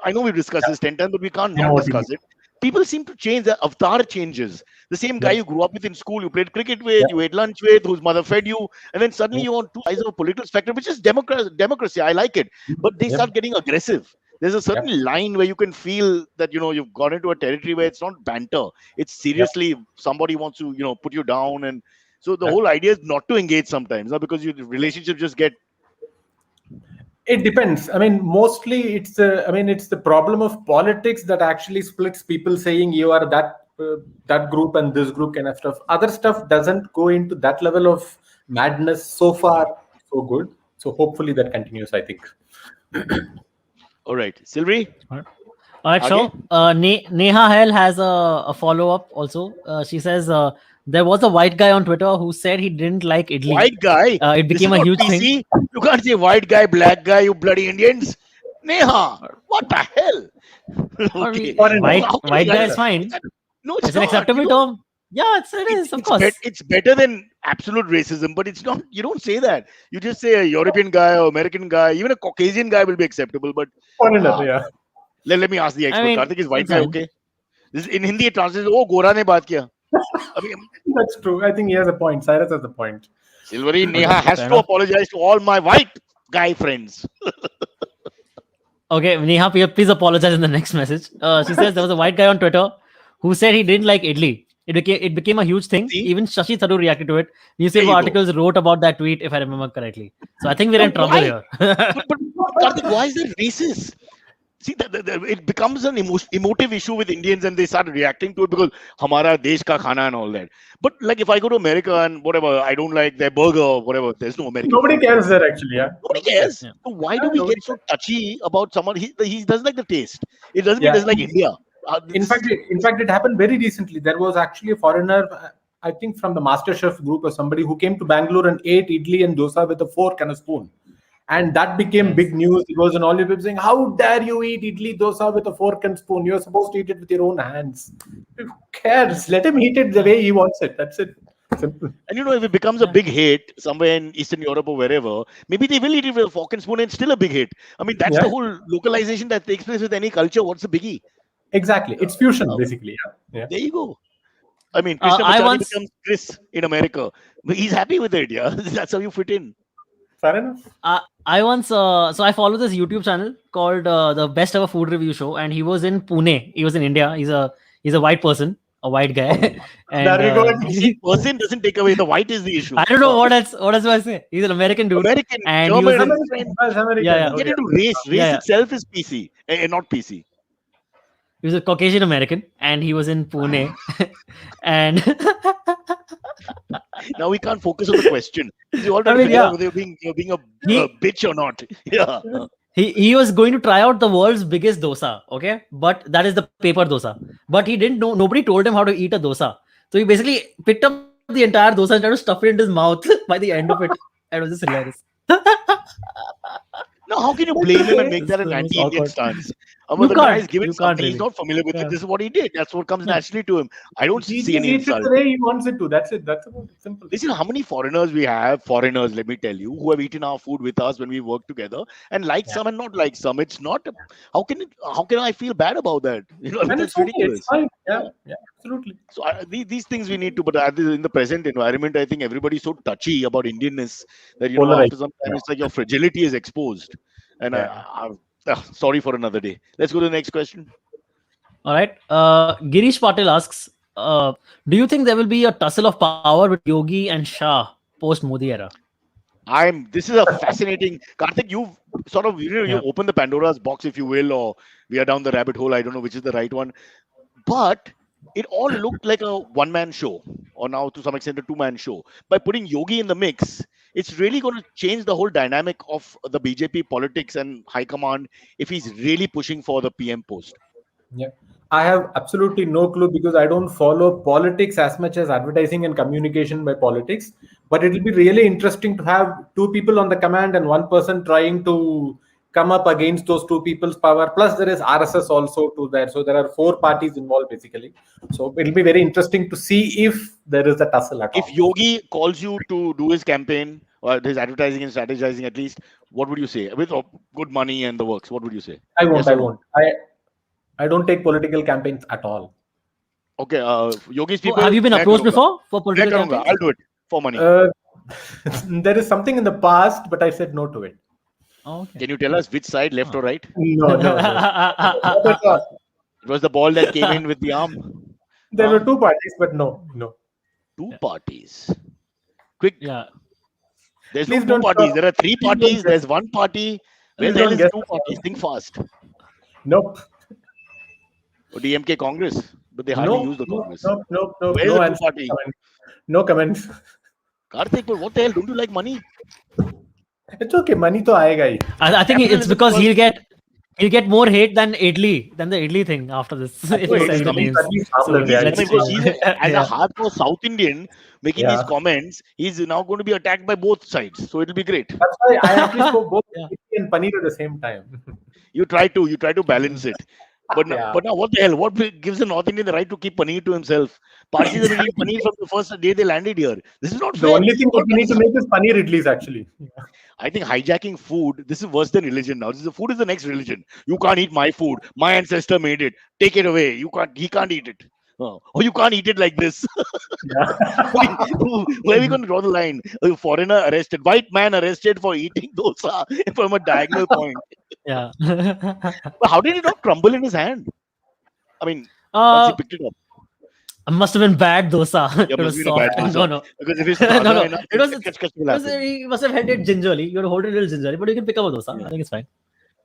I know we've discussed this 10 times, but we can't
I know
not
what you mean.
discuss it. People seem to change, the avatar changes. The same guy
Yep.
you grew up with in school, you played cricket with,
Yep.
you ate lunch with, whose mother fed you, and then suddenly
Yep.
you're on two sides of a political spectrum, which is democracy. I like it. But they
Yep.
start getting aggressive. There's a
Yep.
certain line where you can feel that you've gone into a territory where it's not banter. It's
Yep.
seriously somebody wants to put you down, and so the
Yep.
whole idea is not to engage sometimes, because your relationships just get.
It depends. I mean, mostly it's the problem of politics that actually splits people saying you are that group and this group kind of stuff. Other stuff doesn't go into that level of madness. So far, so good. So hopefully that continues, I think.
All right, Sylvie.
All right,
Aage?
sure. Neha Hell has a follow up also. She says there was a white guy on Twitter who said he didn't like idli.
White guy.
It
This is
became a
not
huge
PC.
thing.
You can't say white guy, black guy, you bloody Indians. Neha, what the hell? Okay.
White
How can
white
you
guy
guys-
is fine.
No, it's
It's an
not.
acceptable term. Yeah, it is, of course.
It's better than absolute racism, but it's not. You don't say that. You just say a European guy or American guy, even a Caucasian guy will be acceptable. But
Foreigner, yeah.
let me ask the expert.
mean,
Karthik, is white
it's
guy
fine.
okay? This in Hindi it translates. Oh, Gora ne baat kiya. I mean,
That's true. I think he has a point. Cyrus has a point.
Silvery Neha has
fair
to
enough.
apologize to all my white guy friends.
Okay, Neha, please apologize in the next message. She says there was a white guy on Twitter who said he didn't like idli. It became a huge thing.
See?
Even Shashi Tharoor reacted to it.
There
Newspaper
you go.
articles wrote about that tweet, if I remember correctly. So I think we're in
But
trouble
why?
here.
But Karthik, why is that racist? See, it becomes an emotive issue with Indians, and they start reacting to it because hamara desh ka khana and all that. But like if I go to America and whatever, I don't like their burger or whatever. There's no American.
Nobody
food.
cares there, actually. Yeah.
Nobody cares.
Yeah.
So why do we
nobody
get so touchy about someone? He doesn't like the taste. It doesn't mean
Yeah.
he doesn't like India.
In fact, it happened very recently. There was actually a foreigner, I think from the MasterChef group or somebody, who came to Bangalore and ate idli and dosa with a fork and a spoon. And that became
Nice.
big news. It was an all people saying, how dare you eat idli dosa with a fork and spoon? You're supposed to eat it with your own hands. Who cares? Let him eat it the way he wants it. That's it. Simple.
And if it becomes a big hit somewhere in Eastern Europe or wherever, maybe they will eat it with a fork and spoon and it's still a big hit. I mean, that's
Yeah.
the whole localization that takes place with any culture. What's the biggie?
Exactly. It's fusion, basically. Yeah.
There you go. I mean, Krishna
I
Machani
once-
becomes Chris in America. But he's happy with it, yeah. That's how you fit in.
Fair enough.
I once so I follow this YouTube channel called the Best Ever Food Review Show, and he was in Pune. He was in India. He's a white person, a white guy. And
There we go.
See, person doesn't take away the white is the issue.
I don't know what else do I say. He's an American dude.
American,
And he
German,
was in-
American.
Yeah, yeah.
get into race. Race
Yeah, yeah.
itself is PC, not PC.
He was a Caucasian American, and he was in Pune. And
Now we can't focus on the question. We all try
I
to
mean,
figure out
yeah,
whether you're being a
he
bitch or not. Yeah.
he was going to try out the world's biggest dosa. Okay, but that is the paper dosa. But he didn't know. Nobody told him how to eat a dosa. So he basically picked up the entire dosa and tried to stuff it in his mouth by the end of it. And it was just hilarious.
Now, how can you blame him and make
It's
that
the
an
most
anti-Indian
awkward.
stance?
You
But the guy is
can't.
given
You can't
something he's
really.
not familiar with it.
Yeah.
This is what he did. That's what comes
Yeah.
naturally to him. I don't
He
see
just
any
eats it
insult.
the way he wants it to. That's it. That's about it. Simple.
Listen, how many foreigners we have, foreigners, let me tell you, who have eaten our food with us when we work together and like
Yeah.
some and not like some. It's not, how can I feel bad about that? I mean,
And it's
that's
okay. It's
ridiculous.
fine. Yeah.
Yeah.
Yeah. Absolutely.
So these things we need to, but in the present environment, I think everybody's so touchy about Indianness that,
Polarized.
after some time,
Yeah.
it's like your fragility is exposed. And
Yeah.
sorry for another day. Let's go to the next question.
All right. Girish Patil asks, do you think there will be a tussle of power between Yogi and Shah post Modi era?
This is a fascinating, Karthik, you've sort of, you
Yeah.
open the Pandora's box, if you will, or we are down the rabbit hole. I don't know which is the right one, but it all looked like a one-man show, or now to some extent a two-man show. By putting Yogi in the mix, it's really going to change the whole dynamic of the BJP politics and high command if he's really pushing for the PM post.
Yeah. I have absolutely no clue because I don't follow politics as much as advertising and communication by politics. But it will be really interesting to have two people on the command and one person trying to come up against those two people's power. Plus, there is RSS also to there. So there are four parties involved basically. So it'll be very interesting to see if there is a tussle at
If
all.
Yogi calls you to do his campaign or his advertising and strategizing, at least, what would you say? With good money and the works, what would you say?
I won't.
Yes
I
or no?
won't. I don't take political campaigns at all.
Okay, Yogi's
So
people,
have you been
मैं
approached
करूंगा.
before for
मैं
political
करूंगा.
campaigns?
I'll do it for money.
There is something in the past, but I said no to it.
Oh, okay.
Can you tell us which side, left or right?
No, no, no. Not at all.
It was the ball that came in with the arm.
There
Huh?
were two parties, but no, no.
Two parties. Quick.
Yeah.
There's
Please
no two
don't
parties.
stop.
There are three
Please don't
parties.
guess.
There's one party. Where
Please
the hell
don't
is
guess.
two parties? Think fast.
Nope.
Or DMK Congress. But they hardly use the
No,
Congress.
no, no, no,
Where's
no
the two
answer.
party?
No comments.
Karthik, but what the hell? Don't you like money?
It's okay. Money to aayega hi.
I think it's
Capitalism
because
first.
he'll get more hate than the Idli thing after this if
No,
he
it
says
is
the
coming.
names. So
I
let's
mean, because he's as a
yeah.
hardcore South Indian making these
Yeah.
comments, he's now going to be attacked by both sides. So it'll be great.
That's why I actually spoke both
Yeah.
Idli and paneer at the same time.
You try to balance it. But
Yeah.
now what the hell? What gives a North Indian the right to keep paneer to himself? Parsis have been eating paneer from the first day they landed here. This is not
The
fair.
only thing that we need to make is paneer idlis actually.
I think hijacking food, this is worse than religion now. Food is the next religion. You can't eat my food. My ancestor made it. Take it away. He can't eat it. Or you can't eat it like this. Where are we going to draw the line? A foreigner arrested, white man arrested for eating dosa from a diagonal point.
Yeah.
But how did it not crumble in his hand? I mean, once he picked it up.
Must have been bad dosa.
Yeah,
It
must
was
have been a bad
soft.
dosa.
No, no.
Because if it's
No,
taza
no.
enough,
It was,
will happen.
you must have had it gingerly. You hold it a little gingerly, but you can pick up a dosa.
Yeah.
I think it's fine.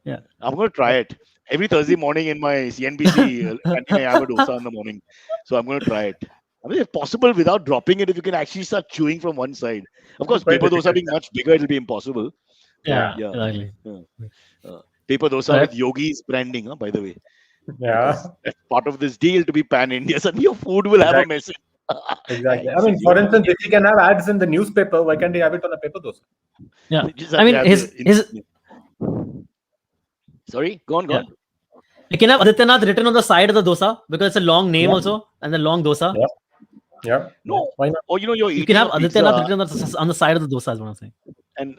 Yeah.
I'm going to try it. Every Thursday morning in my CNBC canteen, I have a dosa in the morning. So I'm going to try it. I mean, if possible, without dropping it, if you can actually start chewing from one side. Of course,
Quite
paper dosa
difficult.
being much bigger, it'll be impossible.
Yeah.
Yeah.
Exactly.
Paper dosa
Right.
with Yogi's branding, by the way.
Yeah.
Because that's part of this deal to be pan-India. So your food will have a message.
Exactly. I mean, for instance, if you can have ads in the newspaper, why can't you have it on a paper dosa?
Yeah.
Just
I mean,
have to have
his
Sorry, go on.
Yeah. You can have Adityanath written on the side of the dosa because it's a long name
Yeah.
also and the long dosa.
Yeah. Yeah.
No.
Why not?
Or you're
You
eating
can have
a
Adityanath
pizza,
written on the side of the dosa, is what I'm saying.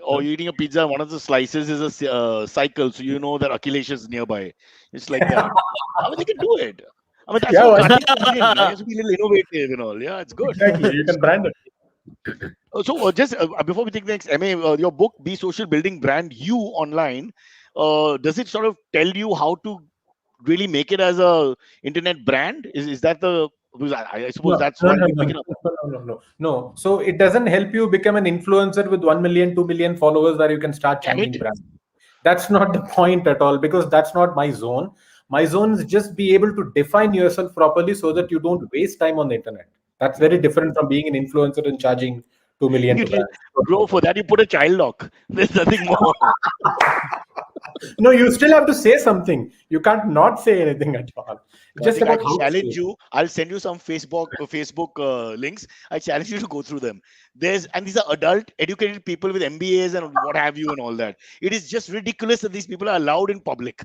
or you're eating a pizza. One of the slices is a cycle, so you know that Akhilesh is nearby. It's like that. I mean, they can do it. I mean, that's
Yeah,
what
why
Karthik is in. He has to be a little innovative and all. Yeah, it's good.
Exactly. You can brand it.
So just before we take the next, MA, your book, Be Social, Building Brand You Online, does it sort of tell you how to really make it as a internet brand? Is that the, because I suppose that's why you pick it up.
No. So it doesn't help you become an influencer with 1 million, 2 million followers where you can start
Damn
changing
it.
brand. That's not the point at all because that's not my zone. My zone is just be able to define yourself properly so that you don't waste time on the internet. That's very different from being an influencer and charging 2 million
You
to
did,
brands.
bro. For that, you put a child lock. There's nothing more.
No, you still have to say something. You can't not say anything at all. It's just
Karthik, I
about how to say
challenge
it.
you. I'll send you some Facebook links. I challenge you to go through them. And these are adult, educated people with MBAs and what have you and all that. It is just ridiculous that these people are allowed in public.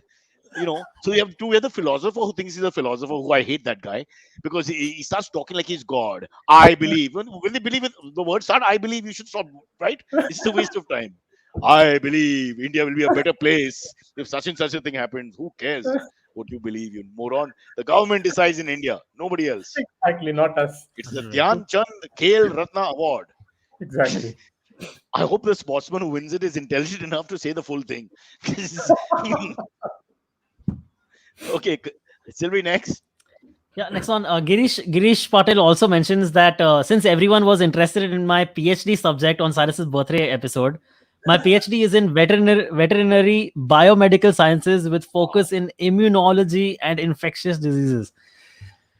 So we have the philosopher who thinks he's a philosopher, who I hate that guy because he starts talking like he's God. I believe. When they believe in the word start, I believe, you should stop, right? It's a waste of time. I believe India will be a better place if such and such a thing happens. Who cares what you believe, you moron? The government decides in India, nobody else.
Exactly, not us.
It's the Dhyan Chand Khel Ratna Award.
Exactly.
I hope the sportsman who wins it is intelligent enough to say the full thing. Okay, Sylvie, next.
Yeah, next one. Girish Patel also mentions that since everyone was interested in my PhD subject on Cyrus's birthday episode, my PhD is in veterinary biomedical sciences with focus in immunology and infectious diseases.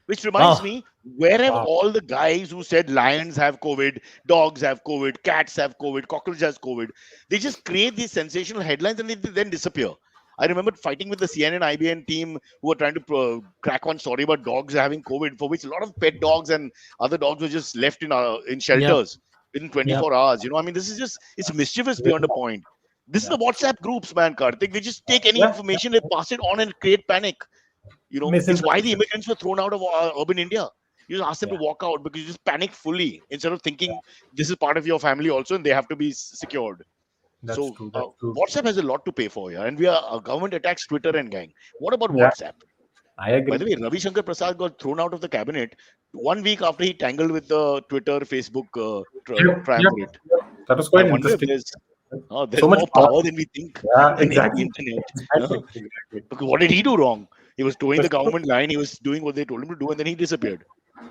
Which reminds
Wow.
me, where have
Wow.
all the guys who said lions have COVID, dogs have COVID, cats have COVID, cockroaches has COVID? They just create these sensational headlines and they then disappear. I remember fighting with the CNN IBN team who were trying to crack one story about dogs having COVID, for which a lot of pet dogs and other dogs were just left in
Yep.
shelters within
Yep.
24 hours. I mean, this is just, it's mischievous beyond a point. This is
Yeah.
the WhatsApp groups, man, Karthik. They just take any
Yeah.
information, they pass it on and create panic. It's why the
Misinformation.
immigrants were thrown out of urban India. You just ask them to
Yeah,
walk out because you just panic fully instead of thinking this is part of your family also and they have to be secured.
that's
So
true. That's true.
WhatsApp has a lot to pay for, yeah. And we are government attacks Twitter and gang. What about
Yeah,
WhatsApp?
I
By the
agree.
way, Ravi Shankar Prasad got thrown out of the cabinet 1 week after he tangled with the Twitter Facebook
Yep, yep,
triumvirate.
yep. That was
I
quite
wonder if
interesting.
there's
So much
more
power.
power than we think
Yeah,
in the
exactly.
internet.
Exactly. Exactly.
Because what did he do wrong? He was towing the
That's true.
government line. He was doing what they told him to do, and then he disappeared.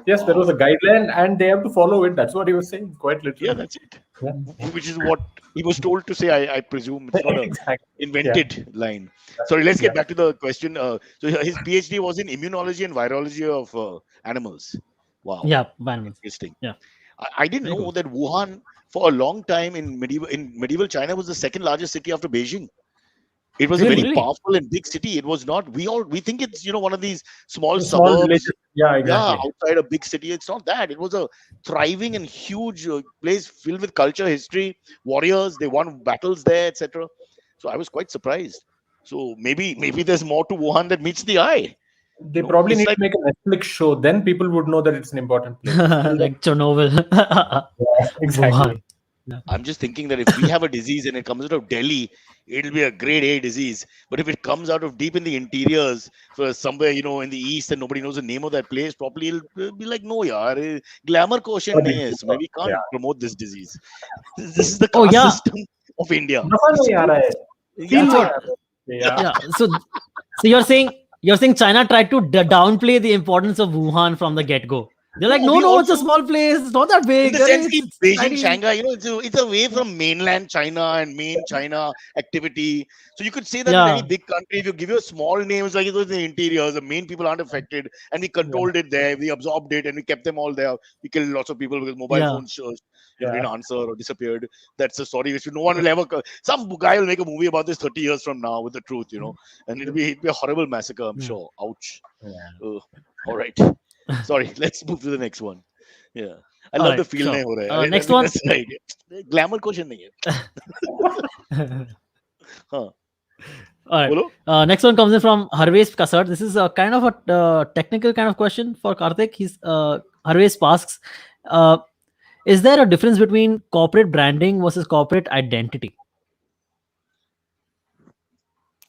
Yes, there was a guideline and they have to follow it. That's what he was saying, quite
Yeah,
literally.
that's it.
Yeah.
Which is what he was told to say. I presume it's not a
Exactly. Yeah.
invented line. Sorry, let's
Yeah.
get back to the question. So his PhD was in immunology and virology of animals. Wow,
Yeah, Banmans.
interesting.
Yeah,
I didn't
very
know
cool.
that Wuhan for a long time in medieval China was the second largest city after Beijing. It was a
Oh,
very
Really?
really?
powerful and big city. It was not. We think it's one of these small
The small
suburbs.
villages. Yeah,
Yeah,
exactly.
outside a big city. It's not that. It was a thriving and huge place filled with culture, history, warriors. They won battles there, etc. So I was quite surprised. So maybe there's more to Wuhan that meets the eye.
They probably
It's
need to
like,
make a Netflix show. Then people would know that it's an important place. Till then,
Like Chernobyl.
yeah,
Wuhan.
exactly.
Yeah.
I'm just thinking that if we have a disease and it comes out of Delhi, it'll be a grade A disease. But if it comes out of deep in the interiors, for somewhere in the east, and nobody knows the name of that place, probably it'll be like, no, yaar, glamour quotient
Not
nahi
big
hai
super.
isme. We
Yeah.
can't promote this disease. This is the
Oh
caste
yeah,
system of India.
नफा
It's
नहीं आ
good.
रहा है. Feel
that's
नहीं
Yeah.
what.
आ रहा है. Yeah.
Yeah. So you're saying China tried to downplay the importance of Wuhan from the get go. They're like,
No,
no,
we
no, it's a
also,
small place. It's not that
in
big.
the sense that
It's
Beijing,
tiny.
Shanghai, it's away from mainland China and main China activity. So you could say that in any
Yeah.
big country, if you give you a small name, it's like it was the interiors, the main people aren't affected, and we
Yeah.
controlled it there, we absorbed it, and we kept them all there. We killed lots of people because mobile
Yeah.
phones,
Yeah.
didn't answer or disappeared. That's a story which no one will ever. Some guy will make a movie about this 30 years from now with the truth, and it'll be a horrible massacre. I'm
Yeah.
sure. Ouch.
Yeah.
All right. Sorry. Let's move to the next one. Yeah. I
All
love the
right.
feel
Sure.
nahi ho raha hai. I
Next
think
one.
that's right. Glamour question nahi hai. Huh.
All right.
Bolo?
Next one comes in from Harvesh Kasar. This is a kind of a technical kind of question for Karthik. Harvesh asks, uh, is there a difference between corporate branding versus corporate identity?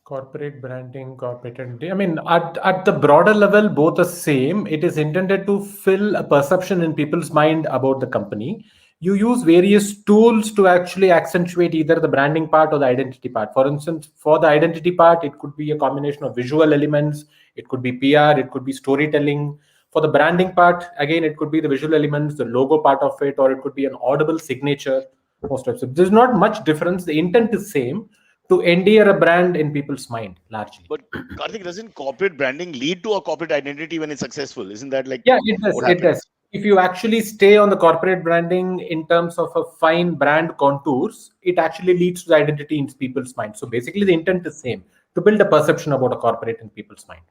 Corporate branding, corporate identity. I mean, at the broader level, both are same. It is intended to fill a perception in people's mind about the company. You use various tools to actually accentuate either the branding part or the identity part. For instance, for the identity part, it could be a combination of visual elements, it could be PR, it could be storytelling. For the branding part, again, it could be the visual elements, the logo part of it, or it could be an audible signature. Most of it. So there's not much difference. The intent is same. to endear a brand in people's mind, largely.
But Karthik, doesn't corporate branding lead to a corporate identity when it's successful? Isn't that like
Yeah, it does.
what
It does.
happens?
If you actually stay on the corporate branding in terms of a fine brand contours, it actually leads to the identity in people's mind. So basically, the intent is same, to build a perception about a corporate in people's mind.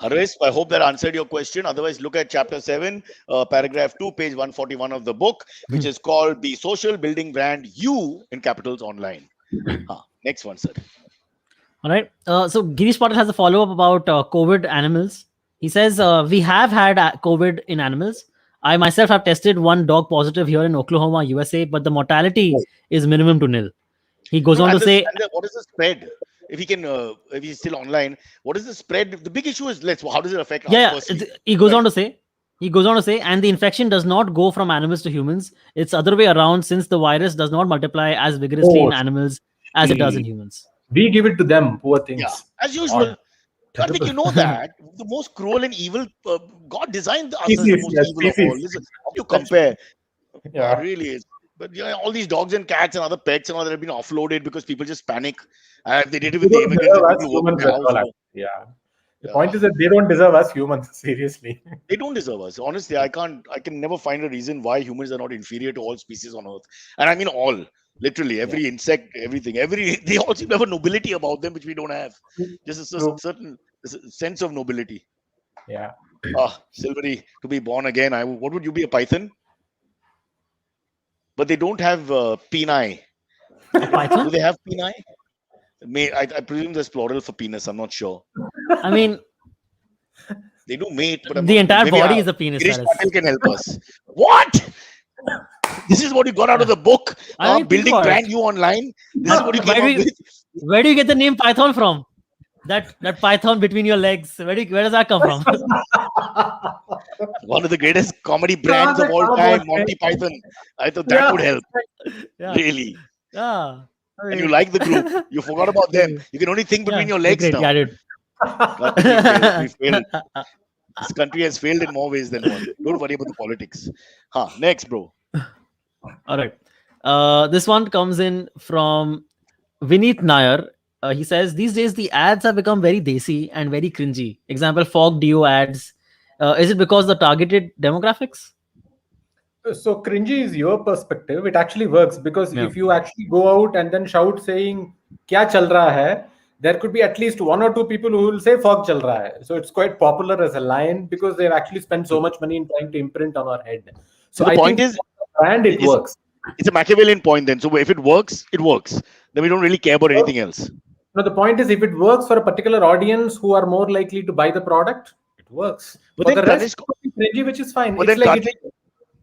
Harris, I hope that answered your question. Otherwise, look at chapter 7, paragraph 2, page 141 of the book, which is called The Social Building Brand You in Capitals Online. Next one, sir.
All right. So Girish Patel has a follow up about COVID animals. He says, we have had COVID in animals. I myself have tested one dog positive here in Oklahoma, USA, but the mortality is minimum to nil. He goes
No,
on to say,
what is the spread? If he can, if he's still online, what is the spread? The big issue is how does it affect us
yeah,
personally?
he goes on to say, and the infection does not go from animals to humans. It's other way around, since the virus does not multiply as vigorously in animals as it does in humans.
We give it to them, poor things.
Yeah, as usual. Karthik, you know that the most cruel and evil, God designed us as the most evil of all. Listen, how do you compare?
Yeah.
Really is. But all these dogs and cats and other pets and all that have been offloaded because people just panic. They did it with the immigrants and people who work in the house.
Yeah. The point is that they don't deserve us humans, seriously.
They don't deserve us. Honestly, I can never find a reason why humans are not inferior to all species on Earth. And I mean all. Literally, every insect, everything. They all seem to have a nobility about them which we don't have. Just a certain sense of nobility.
Yeah.
Silvery, to be born again. What would you be, a python? But they don't have peni.
Python?
Do they have peni? I presume there's plural for penis. I'm not sure.
I mean,
they do mate, but
the entire body is a penis.
Girish Patel can help us. What? This is what you got out of the book? Building brand you online. This is what you came up with.
Where do you get the name Python from? That Python between your legs. Where does that come from?
One of the greatest comedy brands of all time, Monty Python. I thought that would help.
Yeah.
Really.
Yeah.
And you like the group. You forgot about them. You can only think between your legs now.
Yeah,
We failed. This country has failed in more ways than one. Don't worry about the politics. Next, bro.
All right. This one comes in from Vineet Nair. He says, these days the ads have become very desi and very cringy. Example, fog deo ads. Is it because the targeted demographics?
So cringy is your perspective. It actually works because if you actually go out and then shout saying "Kya chal raha hai," there could be at least one or two people who will say "Fog chal raha hai." So it's quite popular as a line because they've actually spent so much money in trying to imprint on our head. So
the point is,
it works.
It's a Machiavellian point then. So if it works, it works. Then we don't really care about anything else.
No, the point is, if it works for a particular audience who are more likely to buy the product, it works.
But
for
then
the rest, cringy, which is fine.
But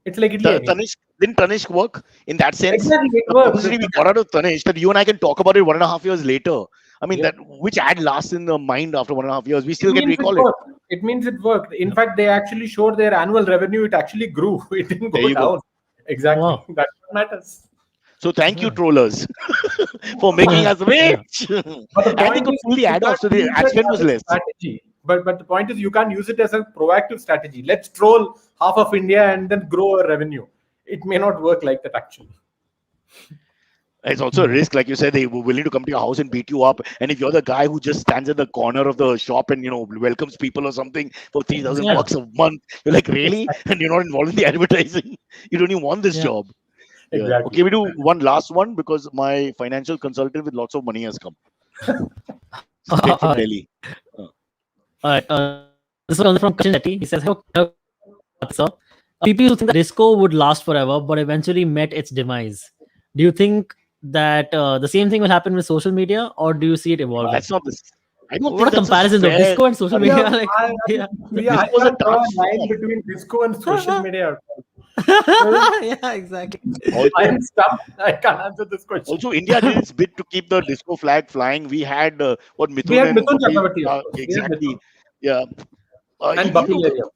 It's like
didn't Tanishq work in that sense?
Exactly, it works.
Obviously, we got out of Tanishq that you and I can talk about it 1.5 years later. I mean, that which ad lasts in the mind after 1.5 years? We still can recall it.
It means it worked. In fact, they actually showed their annual revenue. It actually grew. It didn't go down. Exactly. Wow. That's what matters.
So thank you, trollers, for making us rich. And they could pull the ad off, so the ad spend was less.
Strategy. But the point is, you can't use it as a proactive strategy. Let's troll half of India and then grow a revenue. It may not work like that, actually.
It's also a risk, like you said, they were willing to come to your house and beat you up. And if you're the guy who just stands at the corner of the shop and welcomes people or something for $3,000 a month, you're like, really? And you're not involved in the advertising. You don't even want this job.
Exactly.
Okay, we do one last one because my financial consultant with lots of money has come. Straight from Delhi.
All right. This one from Kashin Shetty. He says, sir, people used to think that disco would last forever, but eventually met its demise. Do you think that the same thing will happen with social media, or do you see it evolving?
That's not this. I don't
what
think
a comparison of disco and social media.
I can't draw a line between disco and social media.
Yeah, exactly.
I'm stuck. I can't answer this question.
Also, India did its bit to keep the disco flag flying. We had Mithun.
We had Mithun Chakravarti.
Exactly. Yeah.
And Bapilaria.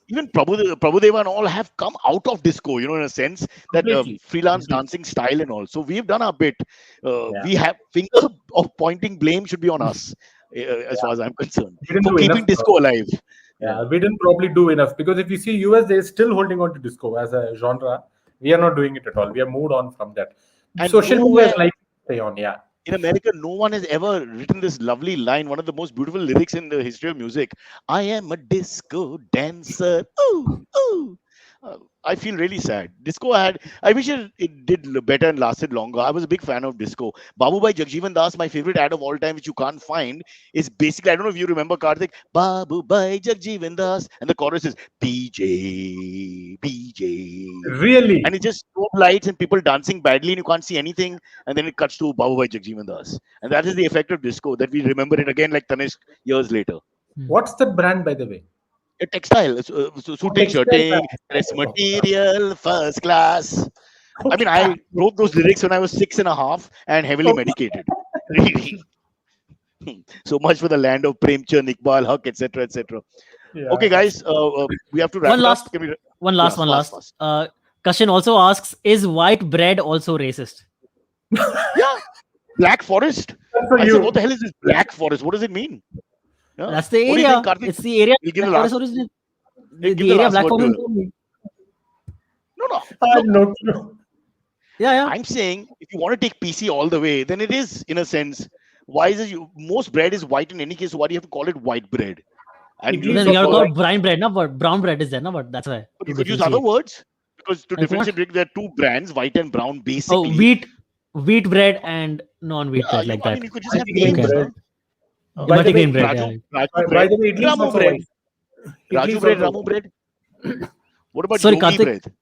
Even Prabhudeva and all have come out of disco, in a sense that freelance dancing style and all. So we've done our bit. We have finger of pointing blame should be on us, as far as I'm concerned, for keeping disco alive.
Yeah, we didn't probably do enough because if you see US, they're still holding on to disco as a genre. We are not doing it at all. We have moved on from that.
And
social media is like Stay on, yeah.
In America, no one has ever written this lovely line, one of the most beautiful lyrics in the history of music. I am a disco dancer. Ooh, ooh. I feel really sad. Disco had, I wish it did better and lasted longer. I was a big fan of disco. Babu by Jagjeevan Das, my favorite ad of all time, which you can't find, is basically, I don't know if you remember Karthik, Babu by Jagjeevan Das. And the chorus is BJ, BJ.
Really?
And it's just strobe lights and people dancing badly and you can't see anything. And then it cuts to Babu by Jagjeevan Das. And that is the effect of disco that we remember it again like Tanishq years later.
What's that brand, by the way?
A textile, suiting,
Textile
shirting,
brand.
dress material, first class. I mean, I wrote those lyrics when I was 6.5 and heavily medicated. Really. So much for the land of Premchand, Iqbal, Haq, etc., etc.
Yeah.
Okay, guys, we have to wrap
One
it
last,
up. Can we,
one last,
yeah,
one
fast,
last.
fast.
Kashin also asks, is white bread also racist?
Yeah, Black Forest.
That's for
I said,
you.
what the hell is this Black Forest? What does it mean? Yeah.
That's the
What do you think,
area.
Karthik?
It's the area.
We'll give
Black
the
Forest
last,
originated.
give
The
the
area
last
Black
word to
Forest.
her. No.
I have
Look,
no clue.
Yeah.
I'm saying if you want to take PC all the way, then it is in a sense. Why is it most bread is white in any case? So why do you have to call it white bread? And
Idli
you
is
Then you
just
have to
also
call
call,
white.
brown bread, no? But brown bread is there, no? But that's why
but
to
you could use other
differentiate.
words because to
Like what?
differentiate, there are two brands, white and brown,
Oh,
basically.
wheat bread and non-wheat
Yeah,
bread, like
I
that.
mean, you could just have
Multigrain
names,
Okay.
bread.
no? Uh,
By the way,
Multigrain bread.
Raju,
Yeah.
Raju
by
bread,
the way, idli is
Ramu
also
bread,
white. Idli
Raju
is
bread,
also
Ramu
white.
bread. What about
Sorry,
Yogi
Karthik.
bread?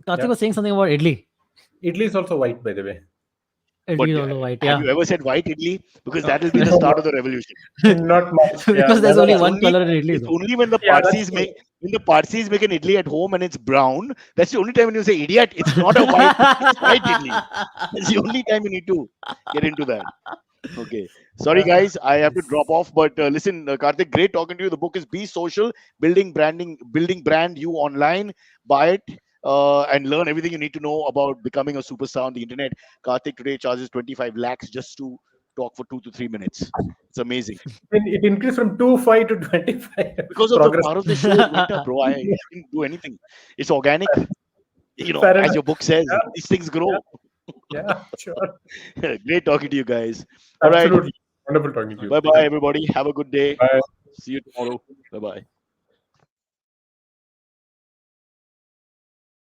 Karthik
Yeah.
was saying something about idli.
Idli is also white, by the way.
But
Idli is also white.
have
Yeah.
you ever said white idli? Because
No,
that will be the
no,
start of the revolution.
not much. Yeah,
Because there's
never
only
It's
happened.
one
only
color in idli.
it's
So.
only when the
Yeah, that's
Parsis
true.
make an idli at home and it's brown. That's the only time when you say idiot. It's not a white. It's white idli. That's the only time you need to get into that. Okay. Sorry,
Yeah.
guys. I have to drop off. But listen, Karthik, great talking to you. The book is Be Social, Building Brand You Online. Buy it and learn everything you need to know about becoming a superstar on the internet. Karthik today charges 25 lakhs just to talk for 2 to 3 minutes. It's amazing.
It increased from 25 to 25.
Because of the
Progress.
power of the show, it went up, bro. I didn't do anything. It's organic.
Fair
As
enough.
your book says,
Yeah,
these things grow.
yeah, sure.
Great talking to you guys. All right.
Absolutely. Wonderful talking to you.
Bye bye, everybody. Have a good day.
Bye.
See you tomorrow. Bye bye.